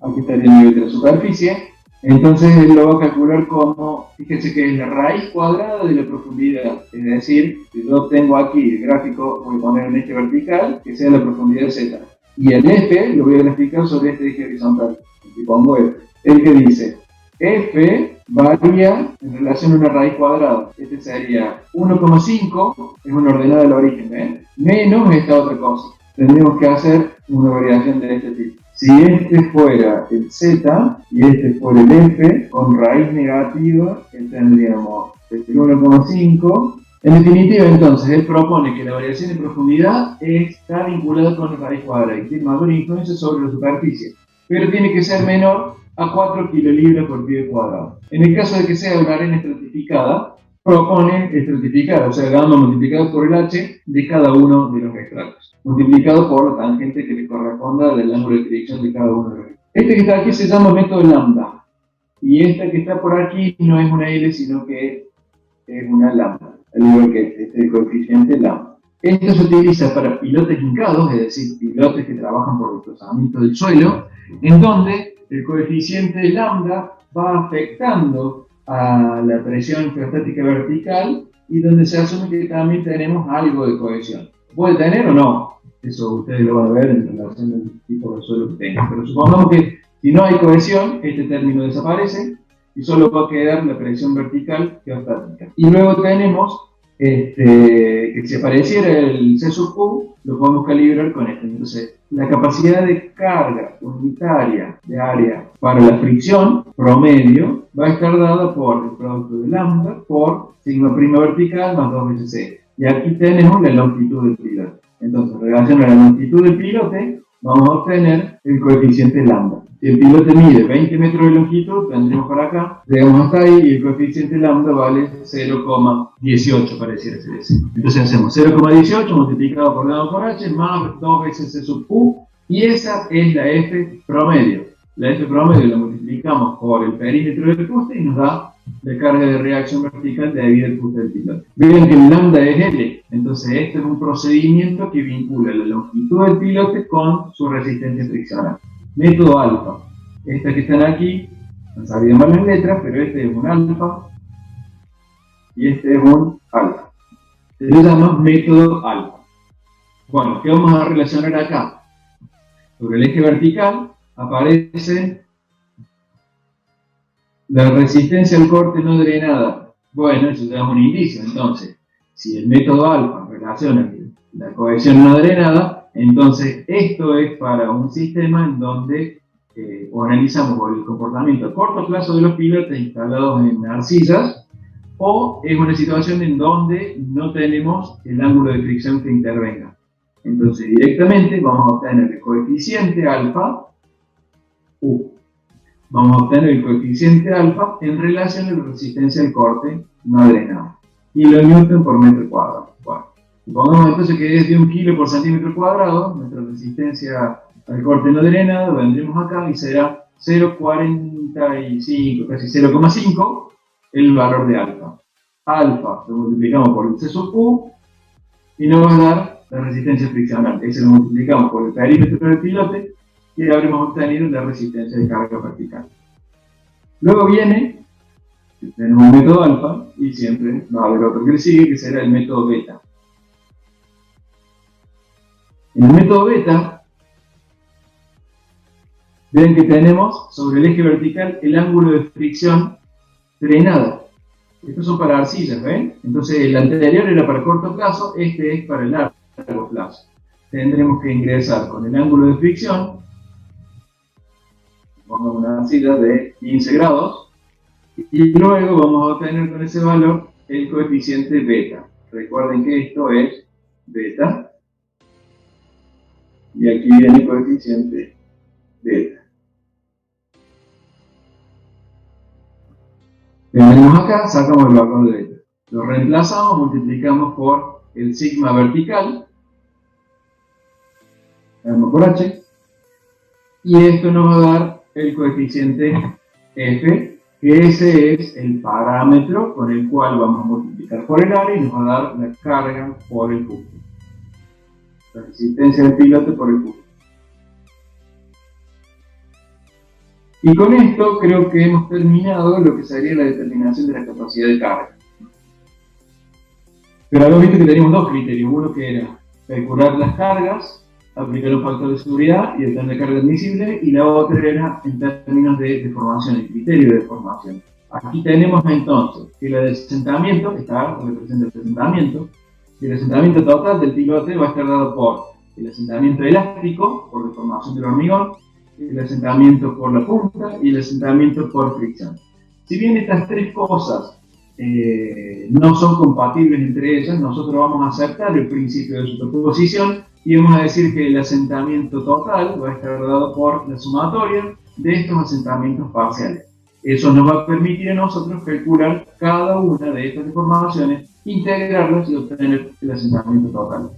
aquí estaría el nivel de la superficie. Entonces él lo va a calcular como, fíjense que es la raíz cuadrada de la profundidad. Es decir, si yo tengo aquí el gráfico, voy a poner un eje vertical, que sea la profundidad z. Y el f lo voy a graficar sobre este eje horizontal. Y pongo f. El que dice, f varía en relación a una raíz cuadrada. Este sería 1,5, es una ordenada del origen, menos esta otra cosa. Tendríamos que hacer una variación de este tipo. Si este fuera el z y este fuera el f, con raíz negativa, tendríamos el 1,5. En definitiva, entonces, él propone que la variación de profundidad está vinculada con la raíz cuadrada y tiene mayor influencia sobre la superficie, pero tiene que ser menor a 4 kilolibras por pie cuadrado. En el caso de que sea una arena estratificada, propone estratificar, o sea, gamma multiplicado por el h de cada uno de los estratos, multiplicado por la tangente que le corresponda del ángulo de fricción de cada uno de los estratos. Este que está aquí se llama método lambda, y esta que está por aquí no es una L, sino que es una lambda, al igual que este es el coeficiente lambda. Esto se utiliza para pilotes hincados, es decir, pilotes que trabajan por desplazamiento del suelo, en donde el coeficiente lambda va afectando a la presión geostática vertical y donde se asume que también tenemos algo de cohesión. ¿Puede tener o no? Eso ustedes lo van a ver en relación al tipo de suelo que tengan. Pero supongamos que si no hay cohesión, este término desaparece y solo va a quedar la presión vertical geostática. Y luego tenemos que si apareciera el C sub Q, lo podemos calibrar con esto. Entonces, la capacidad de carga unitaria de área para la fricción promedio va a estar dada por el producto de lambda por sigma prima vertical más 2 veces C. Y aquí tenemos la longitud del pilote. Entonces, en relación a la longitud del pilote, vamos a obtener el coeficiente lambda. Si el pilote mide 20 metros de longitud, vendremos para acá, llegamos hasta ahí y el coeficiente lambda vale 0,18 para decir ese. Entonces hacemos 0,18 multiplicado por gamma por h más 2 veces C sub Q, y esa es la F promedio. La F promedio la multiplicamos por el perímetro del fuste y nos da la carga de reacción vertical debido al fuste del pilote. Vean que el lambda es L, entonces este es un procedimiento que vincula la longitud del pilote con su resistencia friccional. Método alfa. Estas que están aquí, han salido mal las letras, pero este es un alfa y este es un alfa. Se le llama método alfa. Bueno, ¿qué vamos a relacionar acá? Sobre el eje vertical aparece la resistencia al corte no drenada. Bueno, eso te da un indicio. Entonces, si el método alfa relaciona la cohesión no drenada, entonces esto es para un sistema en donde analizamos el comportamiento a corto plazo de los pilotes instalados en arcillas, o es una situación en donde no tenemos el ángulo de fricción que intervenga. Entonces directamente vamos a obtener el coeficiente alfa U. Vamos a obtener el coeficiente alfa en relación a la resistencia al corte no drenado. Kilonewton por metro cuadrado. Bueno, supongamos entonces que es de 1 kilo por centímetro cuadrado, nuestra resistencia al corte no drenado, vendremos acá y será 0,45, casi 0,5 el valor de alfa. Alfa lo multiplicamos por el C sub Q y nos va a dar la resistencia friccional. Ese lo multiplicamos por el perímetro del pilote y habremos obtenido la resistencia de carga vertical. Luego viene, tenemos un método alfa y siempre va a haber otro que le sigue, que será el método beta. En el método beta, ven que tenemos sobre el eje vertical el ángulo de fricción drenado. Estos son para arcillas, ¿ven? Entonces el anterior era para corto plazo, este es para el largo plazo. Tendremos que ingresar con el ángulo de fricción, pongamos una arcilla de 15 grados, y luego vamos a obtener con ese valor el coeficiente beta. Recuerden que esto es beta, y aquí viene el coeficiente beta. Venimos acá, sacamos el valor de beta. Lo reemplazamos, multiplicamos por el sigma vertical, por h, y esto nos va a dar el coeficiente f, que ese es el parámetro con el cual vamos a multiplicar por el área y nos va a dar la carga por el punto. La resistencia del pilote por el punto. Y con esto creo que hemos terminado lo que sería la determinación de la capacidad de carga. Pero habíamos visto que teníamos dos criterios. Uno que era calcular las cargas, aplicar un factor de seguridad y el plan de carga admisible, y la otra era en términos de deformación, el criterio de deformación. Aquí tenemos entonces que el asentamiento, está representa el asentamiento, y el asentamiento total del pilote va a estar dado por el asentamiento elástico, por deformación del hormigón, el asentamiento por la punta y el asentamiento por fricción. Si bien estas tres cosas no son compatibles entre ellas, nosotros vamos a aceptar el principio de superposición y vamos a decir que el asentamiento total va a estar dado por la sumatoria de estos asentamientos parciales. Eso nos va a permitir a nosotros calcular cada una de estas deformaciones, integrarlas y obtener el asentamiento total.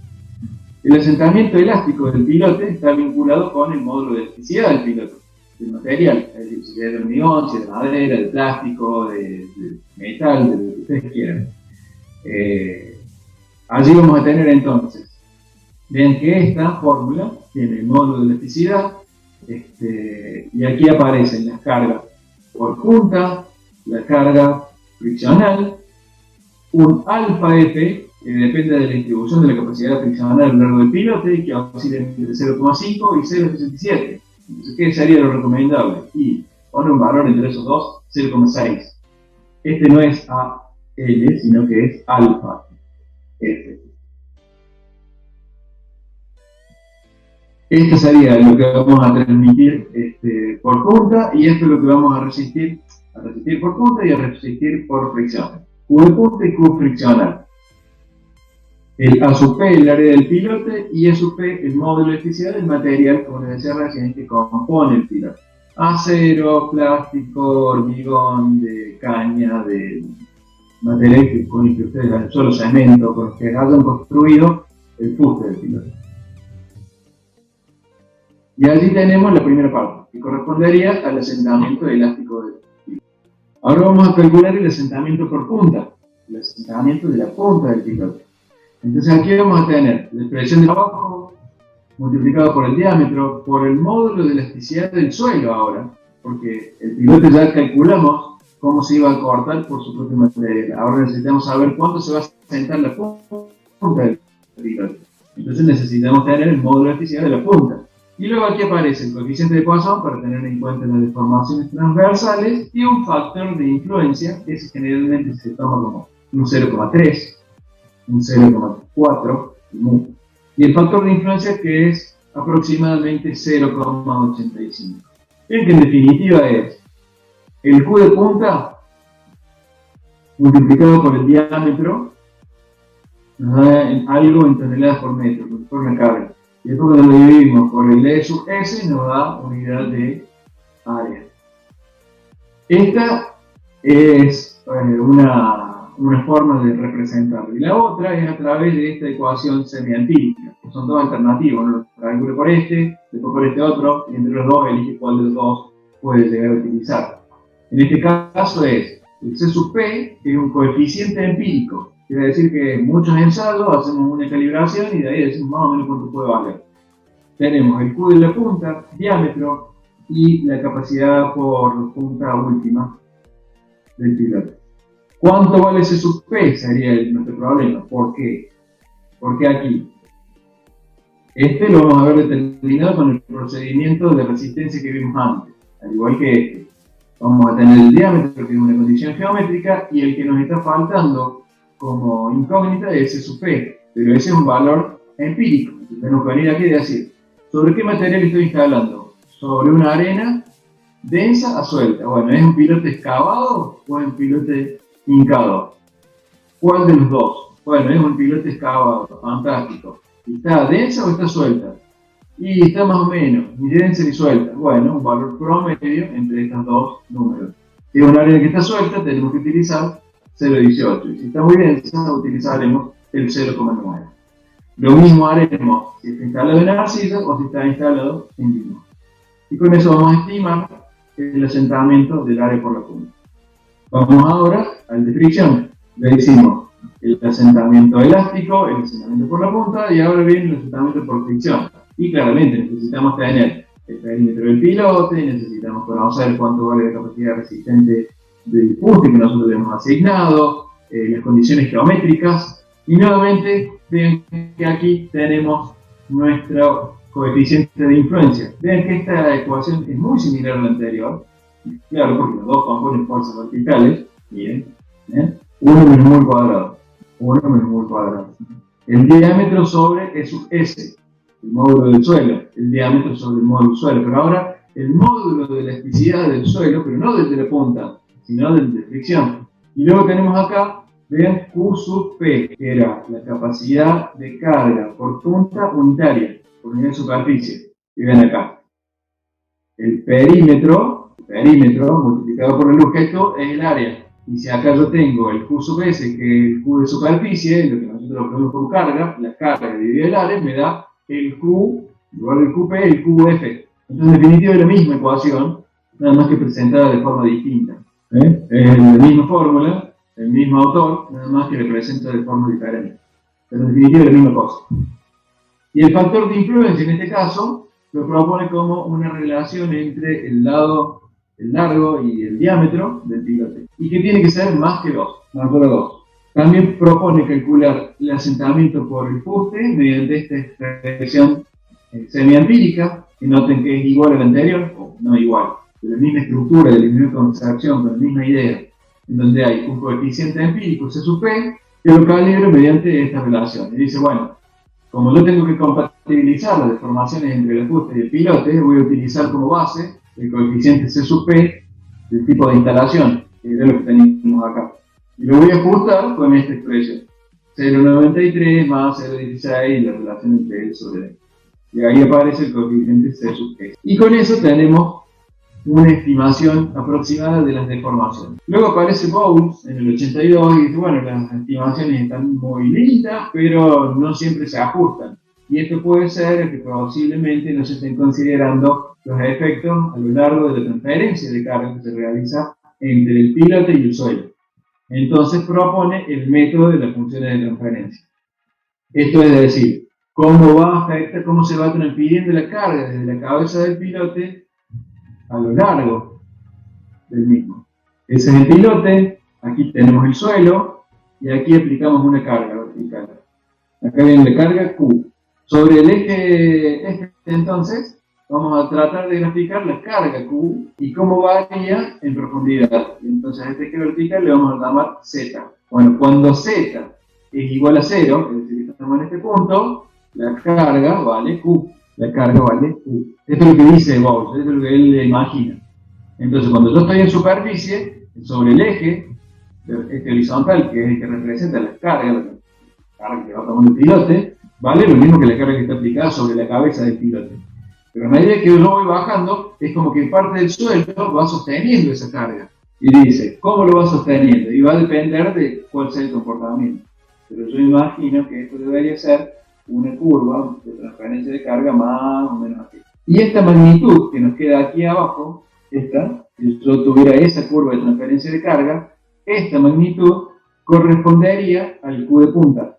El asentamiento elástico del pilote está vinculado con el módulo de elasticidad del pilote, del material, es decir, si es de hormigón, si es de madera, de plástico, de metal, de lo que ustedes quieran. Allí vamos a tener entonces, vean que esta fórmula tiene el módulo de elasticidad, y aquí aparecen las cargas por punta, la carga friccional, un alfa F, que depende de la distribución de la capacidad friccional a lo largo del pilote, que oscila entre 0,5 y 0,67. Entonces, ¿qué sería lo recomendable? Y pone un valor entre esos dos, 0,6. Este no es AL, sino que es alfa F. Esto sería lo que vamos a transmitir por punta, y esto es lo que vamos a resistir por punta y a resistir por fricción. Q de punta y Q friccional. El A sub P, el área del pilote, y E sub P, el módulo de elasticidad del material, como les decía recién, que compone el pilote. Acero, plástico, hormigón, de caña, de material con el que ustedes, solo cemento, con los que hayan construido el fuste del pilote. Y allí tenemos la primera parte, que correspondería al asentamiento elástico del pilote. Ahora vamos a calcular el asentamiento por punta, el asentamiento de la punta del pilote. Entonces aquí vamos a tener la expresión de trabajo multiplicado por el diámetro, por el módulo de elasticidad del suelo ahora, porque el pilote ya calculamos cómo se iba a cortar por su propio material. Ahora necesitamos saber cuánto se va a asentar la punta del pilote. Entonces necesitamos tener el módulo de elasticidad de la punta. Y luego aquí aparece el coeficiente de Poisson para tener en cuenta las deformaciones transversales y un factor de influencia que generalmente se toma como un 0,3, un 0,4, y el factor de influencia que es aproximadamente 0,85. Ven que en definitiva es el Q de punta multiplicado por el diámetro, nos da algo en toneladas por metro, por una carga. Y después cuando lo dividimos por el E sub S nos da unidad de área. Esta es una forma de representarlo. Y la otra es a través de esta ecuación semiempírica. Son dos alternativas. Uno lo calcula por este, después por este otro, y entre los dos elige cuál de los dos puede llegar a utilizar. En este caso es el C sub P, que es un coeficiente empírico. Quiere decir que muchos ensayos hacemos una calibración y de ahí decimos más o menos cuánto puede valer. Tenemos el Q de la punta, diámetro, y la capacidad por punta última del pilote. ¿Cuánto vale C sub P? Sería nuestro problema. ¿Por qué? Porque aquí, lo vamos a ver determinado con el procedimiento de resistencia que vimos antes. Al igual que este. Vamos a tener el diámetro, que es una condición geométrica, y el que nos está faltando como incógnita es C sub P. Pero ese es un valor empírico. Entonces tenemos que venir aquí y decir, ¿sobre qué material estoy instalando? Sobre una arena densa a suelta. Bueno, ¿es un pilote excavado o es un pilote hincado? ¿Cuál de los dos? Bueno, es un pilote excavado, fantástico. ¿Está densa o está suelta? Y está más o menos, ni densa ni suelta. Bueno, un valor promedio entre estos dos números. Si es una arena que está suelta, tenemos que utilizar 0,18. Y si está muy densa, utilizaremos el 0,9. Lo mismo haremos si está instalado en arcilla o si está instalado en limo. Y con eso vamos a estimar el asentamiento del área por la punta. Vamos ahora al de fricción. Le hicimos el asentamiento elástico, el asentamiento por la punta y ahora viene el asentamiento por fricción. Y claramente necesitamos tener el perímetro del pilote, necesitamos conocer cuánto vale la capacidad resistente del fuste que nosotros le hemos asignado, las condiciones geométricas. Y nuevamente, vean que aquí tenemos nuestro coeficiente de influencia. Vean que esta ecuación es muy similar a la anterior. Claro, porque los dos componen fuerzas verticales. Miren, uno menos mu al cuadrado. 1 menos mu al cuadrado. El diámetro sobre E sub S, el módulo del suelo. El diámetro sobre el módulo del suelo. Pero ahora, el módulo de elasticidad del suelo, pero no desde la punta, sino desde fricción. Y luego tenemos acá, vean, Q sub P, que era la capacidad de carga por punta unitaria, por unidad de superficie. Y ven acá, el perímetro multiplicado por el objeto es el área. Y si acá yo tengo el Q sub S, que es el Q de superficie, lo que nosotros ponemos por carga, la carga dividida el área, me da el Q, en lugar del QP, el QF. Entonces, en definitiva, es la misma ecuación, nada más que presentada de forma distinta. Es la misma fórmula, el mismo autor, nada más que le presenta de forma diferente. Pero en definitiva, es la misma cosa. Y el factor de influencia, en este caso, lo propone como una relación entre el lado, el largo y el diámetro del pilote. Y que tiene que ser más que 2, mayor a 2. También propone calcular el asentamiento por el fuste mediante esta expresión semiempírica, que noten que es igual a la anterior, o no igual, de la misma estructura, de la misma concepción, con la misma idea, en donde hay un coeficiente empírico, C sub P, que lo calibro mediante esta relación. Y dice, bueno, como yo tengo que compatibilizar las deformaciones entre el fuste y el pilote, voy a utilizar como base el coeficiente C sub P del tipo de instalación, que es lo que tenemos acá. Y lo voy a ajustar con esta expresión. 0,93 más 0,16 y la relación entre L sobre D. Y ahí aparece el coeficiente C sub P. Y con eso tenemos una estimación aproximada de las deformaciones. Luego aparece Bowles en el 82 y dice, bueno, las estimaciones están muy lindas, pero no siempre se ajustan. Y esto puede ser que posiblemente no se estén considerando los efectos a lo largo de la transferencia de carga que se realiza entre el pilote y el suelo. Entonces propone el método de las funciones de transferencia. Esto es decir, cómo se va transfiriendo la carga desde la cabeza del pilote a lo largo del mismo. Ese es el pilote, aquí tenemos el suelo y aquí aplicamos una carga vertical. Acá viene la carga Q. Sobre el eje entonces vamos a tratar de graficar la carga Q y cómo varía en profundidad. Y entonces a este eje vertical le vamos a llamar Z. Bueno, cuando Z es igual a 0, es decir, que estamos en este punto, la carga vale Q. La carga vale Q. Esto es lo que dice Bowles, esto es lo que él imagina. Entonces, cuando yo estoy en superficie, sobre el eje, este horizontal, que es el que representa la carga que va tomando el pilote, vale lo mismo que la carga que está aplicada sobre la cabeza del pilote. Pero a medida que yo voy bajando, es como que parte del suelo va sosteniendo esa carga. Y dice, ¿cómo lo va sosteniendo? Y va a depender de cuál sea el comportamiento. Pero yo imagino que esto debería ser una curva de transferencia de carga más o menos así. Y esta magnitud que nos queda aquí abajo, si yo tuviera esa curva de transferencia de carga, esta magnitud correspondería al Q de punta,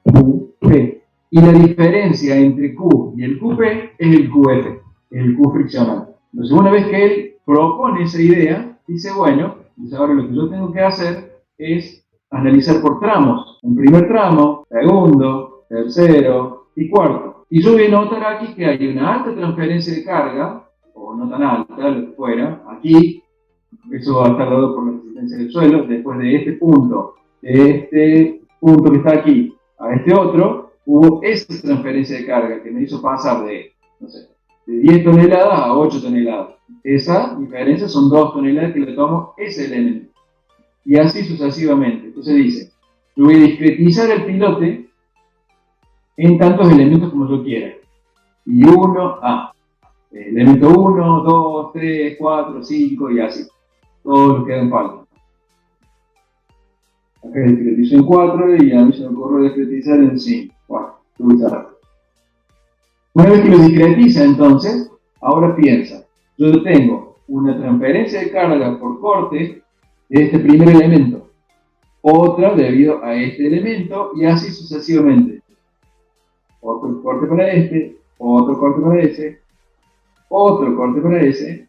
QP. Y la diferencia entre Q y el QP es el QF, el Q friccional. Entonces, una vez que él propone esa idea, dice, bueno, pues ahora lo que yo tengo que hacer es analizar por tramos. Un primer tramo, segundo, tercero y cuarto. Y yo voy a notar aquí que hay una alta transferencia de carga, o no tan alta, lo que fuera, aquí, eso va a estar dado por la resistencia del suelo, después de este punto que está aquí, a este otro, hubo esa transferencia de carga que me hizo pasar de, no sé, de 10 toneladas a 8 toneladas. Esa diferencia son 2 toneladas que le tomo ese elemento. Y así sucesivamente. Entonces dice, yo voy a discretizar el pilote en tantos elementos como yo quiera. Y elemento 1, 2, 3, 4, 5 y así. Todos los que dan falta. Acá discretizo en 4 y a mí se me ocurre discretizar en 5. Bueno, una vez que lo discretiza, entonces, ahora piensa, yo tengo una transferencia de carga por corte de este primer elemento, otra debido a este elemento y así sucesivamente. Otro corte para este, otro corte para ese, otro corte para ese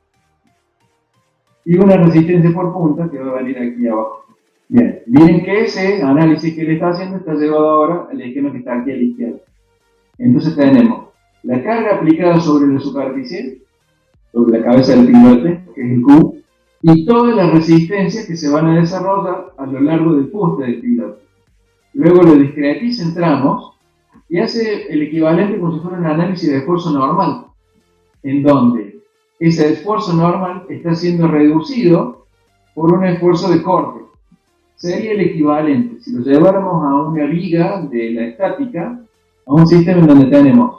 y una resistencia por punta que va a venir aquí abajo. Bien, miren que ese análisis que le está haciendo está llevado ahora al esquema que está aquí a la izquierda. Entonces tenemos la carga aplicada sobre la superficie, sobre la cabeza del pilote, que es el Q, y todas las resistencias que se van a desarrollar a lo largo del fuste del pilote. Luego lo discretiza en tramos y hace el equivalente como si fuera un análisis de esfuerzo normal, en donde ese esfuerzo normal está siendo reducido por un esfuerzo de corte. Sería el equivalente, si lo lleváramos a una viga de la estática, a un sistema en donde tenemos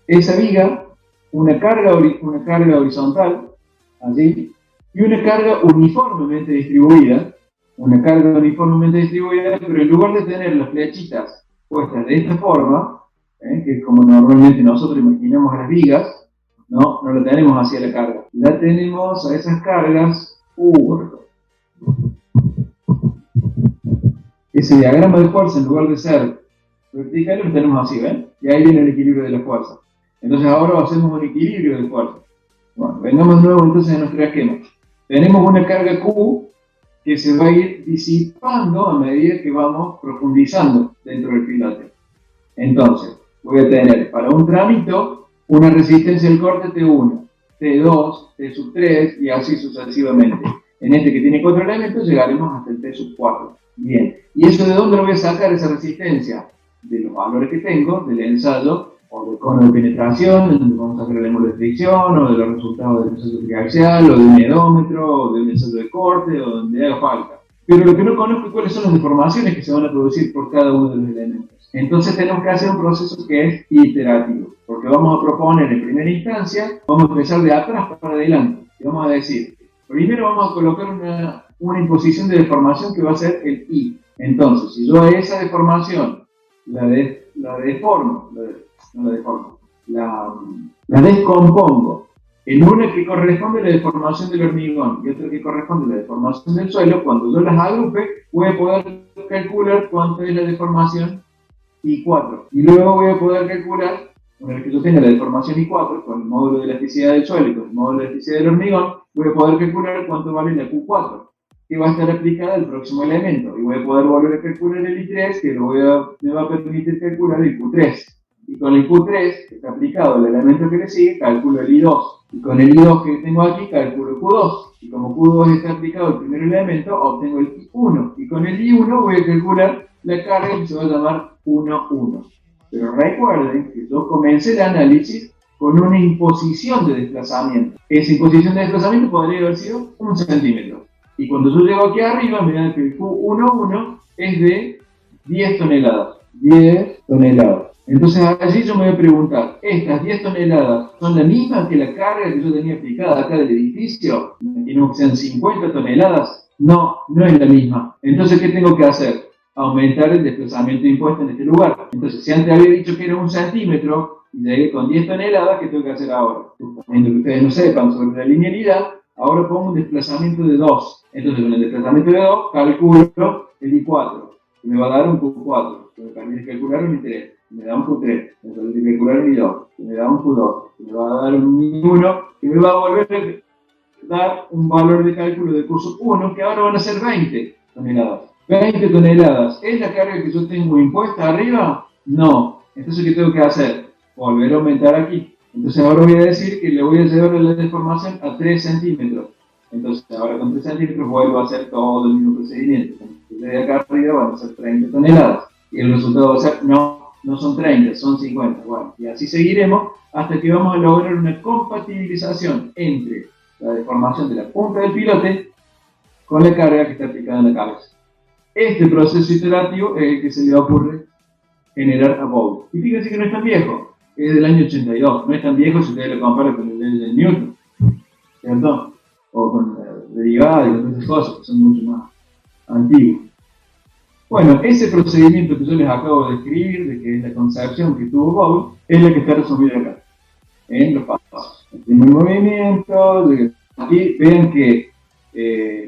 esa viga, una carga horizontal, allí, y una carga uniformemente distribuida, pero en lugar de tener las flechitas puestas de esta forma, que es como normalmente nosotros imaginamos las vigas, no la tenemos hacia la carga, la tenemos a esas cargas, ese diagrama de fuerza, en lugar de ser vertical, lo tenemos así, ¿ven? Y ahí viene el equilibrio de la fuerza. Entonces ahora hacemos un equilibrio de fuerza. Bueno, vengamos de nuevo entonces a nuestro esquema. Tenemos una carga Q que se va a ir disipando a medida que vamos profundizando dentro del pilote. Entonces, voy a tener para un tramito una resistencia del corte T1, T2, T3 y así sucesivamente. En este que tiene 4 elementos llegaremos hasta el T4. Bien, ¿y eso de dónde lo voy a sacar esa resistencia? De los valores que tengo, del ensayo, o del cono de penetración, donde vamos a hacer el ángulo de fricción, o de los resultados del ensayo triaxial, o de un edómetro, o de un ensayo de corte, o donde haga falta. Pero lo que no conozco es cuáles son las deformaciones que se van a producir por cada uno de los elementos. Entonces tenemos que hacer un proceso que es iterativo, porque vamos a proponer en primera instancia, vamos a empezar de atrás para adelante, y vamos a decir, primero vamos a colocar una imposición de deformación que va a ser el I. Entonces, si yo a esa deformación la descompongo en una que corresponde a la deformación del hormigón y otra que corresponde a la deformación del suelo, cuando yo las agrupe, voy a poder calcular cuánto es la deformación I4. Y luego voy a poder calcular, una vez que yo tenga la deformación I4, con el módulo de elasticidad del suelo y con el módulo de elasticidad del hormigón, voy a poder calcular cuánto vale la Q4, que va a estar aplicada al próximo elemento. Y voy a poder volver a calcular el I3, que me va a permitir calcular el Q3. Y con el Q3, que está aplicado al elemento que le sigue, calculo el I2. Y con el I2 que tengo aquí, calculo el Q2. Y como Q2 está aplicado al primer elemento, obtengo el I1. Y con el I1 voy a calcular la carga que se va a llamar 1,1. Pero recuerden que yo comencé el análisis con una imposición de desplazamiento. Esa imposición de desplazamiento podría haber sido 1 centímetro. Y cuando yo llego aquí arriba, me dan que el Q11 es de 10 toneladas. 10 toneladas. Entonces allí yo me voy a preguntar, ¿estas 10 toneladas son las mismas que la carga que yo tenía aplicada acá del edificio? ¿Y no que sean 50 toneladas? No, no es la misma. Entonces, ¿qué tengo que hacer? Aumentar el desplazamiento impuesto en este lugar. Entonces, si antes había dicho que era 1 centímetro y llegué con 10 toneladas, ¿qué tengo que hacer ahora? Suponiendo que ustedes no sepan sobre la linealidad, ahora pongo un desplazamiento de 2. Entonces, con el desplazamiento de 2, calculo el I4, que me va a dar un Q4. Pero también hay que calcular un I3, que me da un Q3. Entonces, hay que calcular un I2, que me da un Q2, que me va a dar un I1, que me va a volver a dar un valor de cálculo de curso 1, que ahora van a ser 20 toneladas. 20 toneladas, ¿es la carga que yo tengo impuesta arriba? No. Entonces, ¿qué tengo que hacer? Volver a aumentar aquí. Entonces, ahora voy a decir que le voy a llevar la deformación a 3 centímetros. Entonces, ahora con 3 centímetros vuelvo a hacer todo el mismo procedimiento. Desde acá arriba van a ser 30 toneladas. Y el resultado va a ser, no son 30, son 50. Bueno, y así seguiremos hasta que vamos a lograr una compatibilización entre la deformación de la punta del pilote con la carga que está aplicada en la cabeza. Este proceso iterativo es el que se le ocurre generar a Bode. Y fíjense que no es tan viejo, es del año 82, no es tan viejo si ustedes lo comparan con el de Newton, ¿cierto? O con la derivada y con esas cosas que son mucho más antiguos. Bueno, ese procedimiento que yo les acabo de describir, de que es la concepción que tuvo Bowl, es la que está resumida acá, en los pasos. El primer movimiento, aquí vean que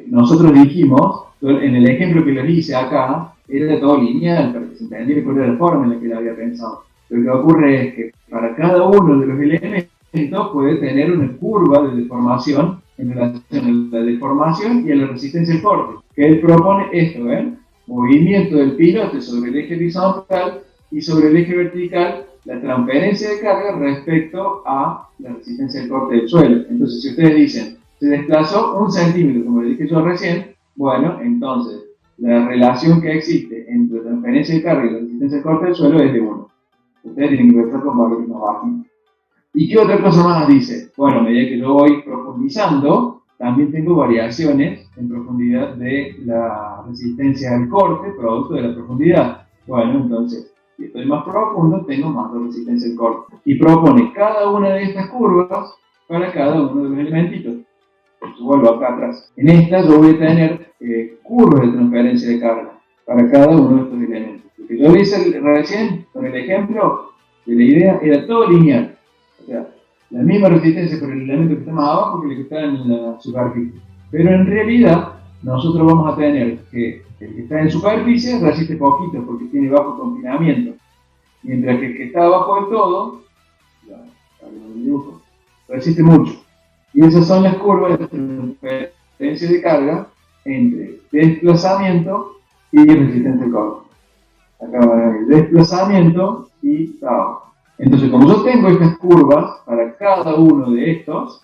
nosotros dijimos, en el ejemplo que les hice acá, era todo lineal, para que se entendiera cuál era la forma en la que él había pensado. Lo que ocurre es que para cada uno de los elementos puede tener una curva de deformación en relación a la deformación y a la resistencia al corte. Que él propone esto, ¿ven? Movimiento del pilote sobre el eje horizontal y sobre el eje vertical la transferencia de carga respecto a la resistencia del corte del suelo. Entonces, si ustedes dicen, se desplazó 1 centímetro, como le dije yo recién, bueno, entonces la relación que existe entre la transferencia de carga y la resistencia del corte del suelo es de 1. Ustedes tienen que pensar con valores más bajos. ¿Y qué otra cosa más dice? Bueno, a medida que yo voy profundizando, también tengo variaciones en profundidad de la resistencia al corte, producto de la profundidad. Bueno, entonces, si estoy más profundo, tengo más resistencia al corte. Y propone cada una de estas curvas para cada uno de los elementitos. Yo vuelvo acá atrás. En esta yo voy a tener curvas de transferencia de carga para cada uno de estos elementos. Lo que yo hice recién con el ejemplo de la idea era todo lineal. O sea, la misma resistencia por el elemento que está más abajo que el que está en la superficie. Pero en realidad, nosotros vamos a tener que el que está en superficie resiste poquito porque tiene bajo confinamiento. Mientras que el que está abajo del todo, resiste mucho. Y esas son las curvas de transferencia de carga entre desplazamiento y resistencia al corte. Acá va a haber desplazamiento y trabajo. Entonces, como yo tengo estas curvas para cada uno de estos,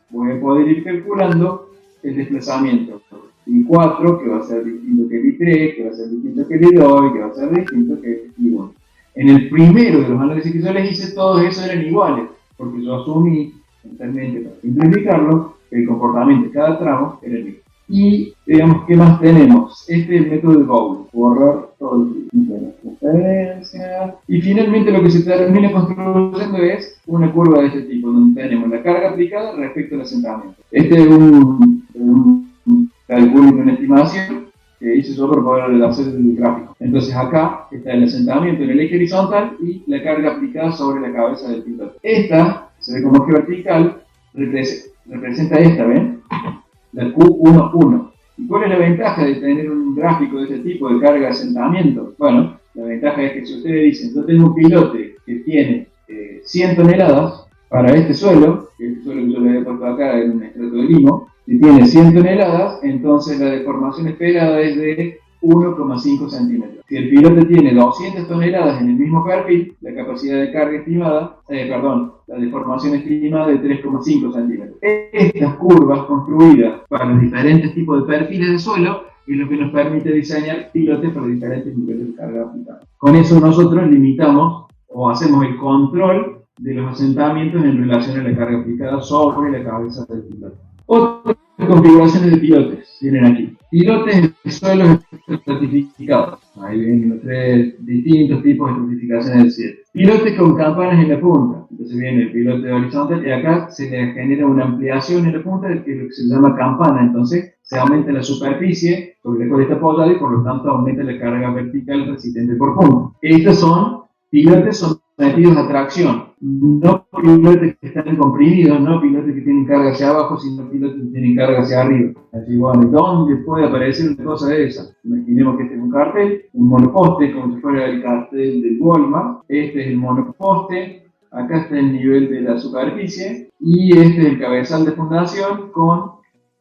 voy a poder ir calculando el desplazamiento. I4, que va a ser distinto que el I3, que va a ser distinto que el I2, que va a ser distinto que el I1. En el primero de los análisis que yo les hice, todos esos eran iguales, porque yo asumí, mentalmente, para simplificarlo, que el comportamiento de cada tramo era el mismo. Y, digamos, ¿qué más tenemos? Este es el método de Bowl, borrar todo el tiempo de la transferencia. Y finalmente lo que se termina construyendo es una curva de este tipo, donde tenemos la carga aplicada respecto al asentamiento. Este es un cálculo y una estimación que hice yo para poder hacer el gráfico. Entonces acá está el asentamiento en el eje horizontal y la carga aplicada sobre la cabeza del piloto. Esta, se ve como eje vertical, representa esta, ¿ven? La Q11. ¿Y cuál es la ventaja de tener un gráfico de este tipo de carga de asentamiento? Bueno, la ventaja es que si ustedes dicen, yo tengo un pilote que tiene 100 toneladas para este suelo, que el suelo que yo le he puesto acá en un estrato de limo, si tiene 100 toneladas, entonces la deformación esperada es de 1,5 centímetros. Si el pilote tiene 200 toneladas en el mismo perfil, la capacidad de carga estimada, la deformación estimada de 3,5 centímetros. Estas curvas construidas para los diferentes tipos de perfiles de suelo es lo que nos permite diseñar pilotes para diferentes niveles de carga aplicada. Con eso nosotros limitamos o hacemos el control de los asentamientos en relación a la carga aplicada sobre la cabeza del piloto. Otras configuraciones de pilotes tienen aquí. Pilotes de suelos estratificados. Ahí vienen los tres distintos tipos de estratificaciones del cielo. Pilotes con campanas en la punta. Entonces viene el pilote horizontal y acá se le genera una ampliación en la punta, que es lo que se llama campana. Entonces se aumenta la superficie sobre la cual está apoyada y por lo tanto aumenta la carga vertical resistente por punto. Estos son pilotes sometidos a tracción. No pilotes que están comprimidos, no pilotes que tienen carga hacia abajo, sino pilotes que tienen carga hacia arriba. Así, bueno, ¿dónde puede aparecer una cosa de esa? Imaginemos que este es un cartel, un monoposte, como si fuera el cartel del Walmart. Este es el monoposte, acá está el nivel de la superficie, y este es el cabezal de fundación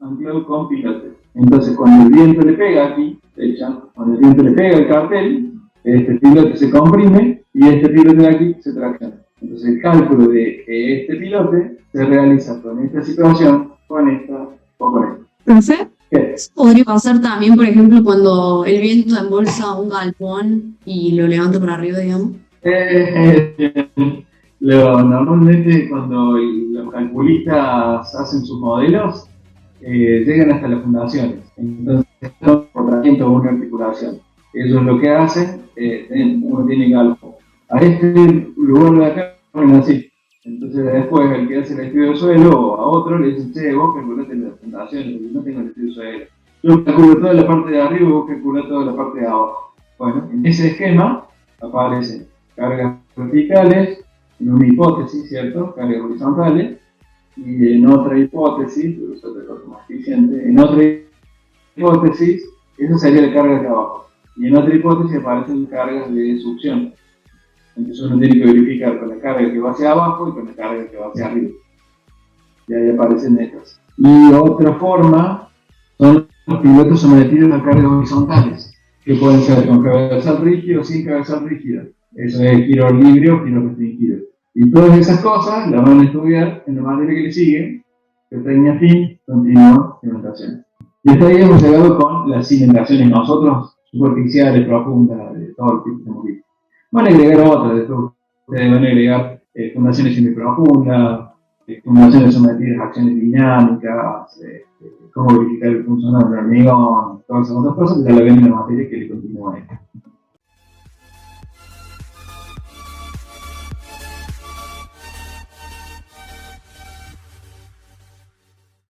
anclado con pilotes. Entonces, cuando el viento le pega aquí, cuando el viento le pega al cartel, este pilote se comprime y este pilote de aquí se tracciona. Entonces el cálculo de que este pilote se realiza con esta situación, con esta o con esta. Profe, ¿eso podría pasar también, por ejemplo, cuando el viento embolsa un galpón y lo levanta para arriba, digamos? Normalmente cuando los calculistas hacen sus modelos, llegan hasta las fundaciones. Entonces, un comportamiento o una articulación. Ellos lo que hacen, uno tiene galpo. A este lugar de acá ponen así. Entonces después el que hace el estudio de suelo o a otro le dicen, che, vos calculate la fundación, no tengo el estudio de suelo. yo calculo toda la parte de arriba y vos calculás toda la parte de abajo. Bueno, en ese esquema aparecen cargas verticales, en una hipótesis, ¿cierto? Cargas horizontales, y en otra hipótesis, pero eso es lo más eficiente, en otra hipótesis, eso sería la carga de abajo. Y en otra hipótesis aparecen cargas de succión. Entonces uno tiene que verificar con la carga que va hacia abajo y con la carga que va hacia arriba. Y ahí aparecen estas. Y otra forma son los pilotos sometidos a cargas horizontales, que pueden ser con cabezal rígido o sin cabezal rígido. Eso es giro libre o giro restringido. Y todas esas cosas las van a estudiar en la materia que le sigue, que técnica fin, continua, cimentación. Y hasta ahí hemos llegado con las cimentaciones nosotros, superficiales, profundas, de todo el tipo que hemos visto. Van a agregar otras, después ustedes van a agregar fundaciones semiprofundas, fundaciones sometidas a acciones dinámicas, cómo verificar el funcionamiento del hormigón, todas esas otras cosas, que ya lo ven en la materia que le continúa esto.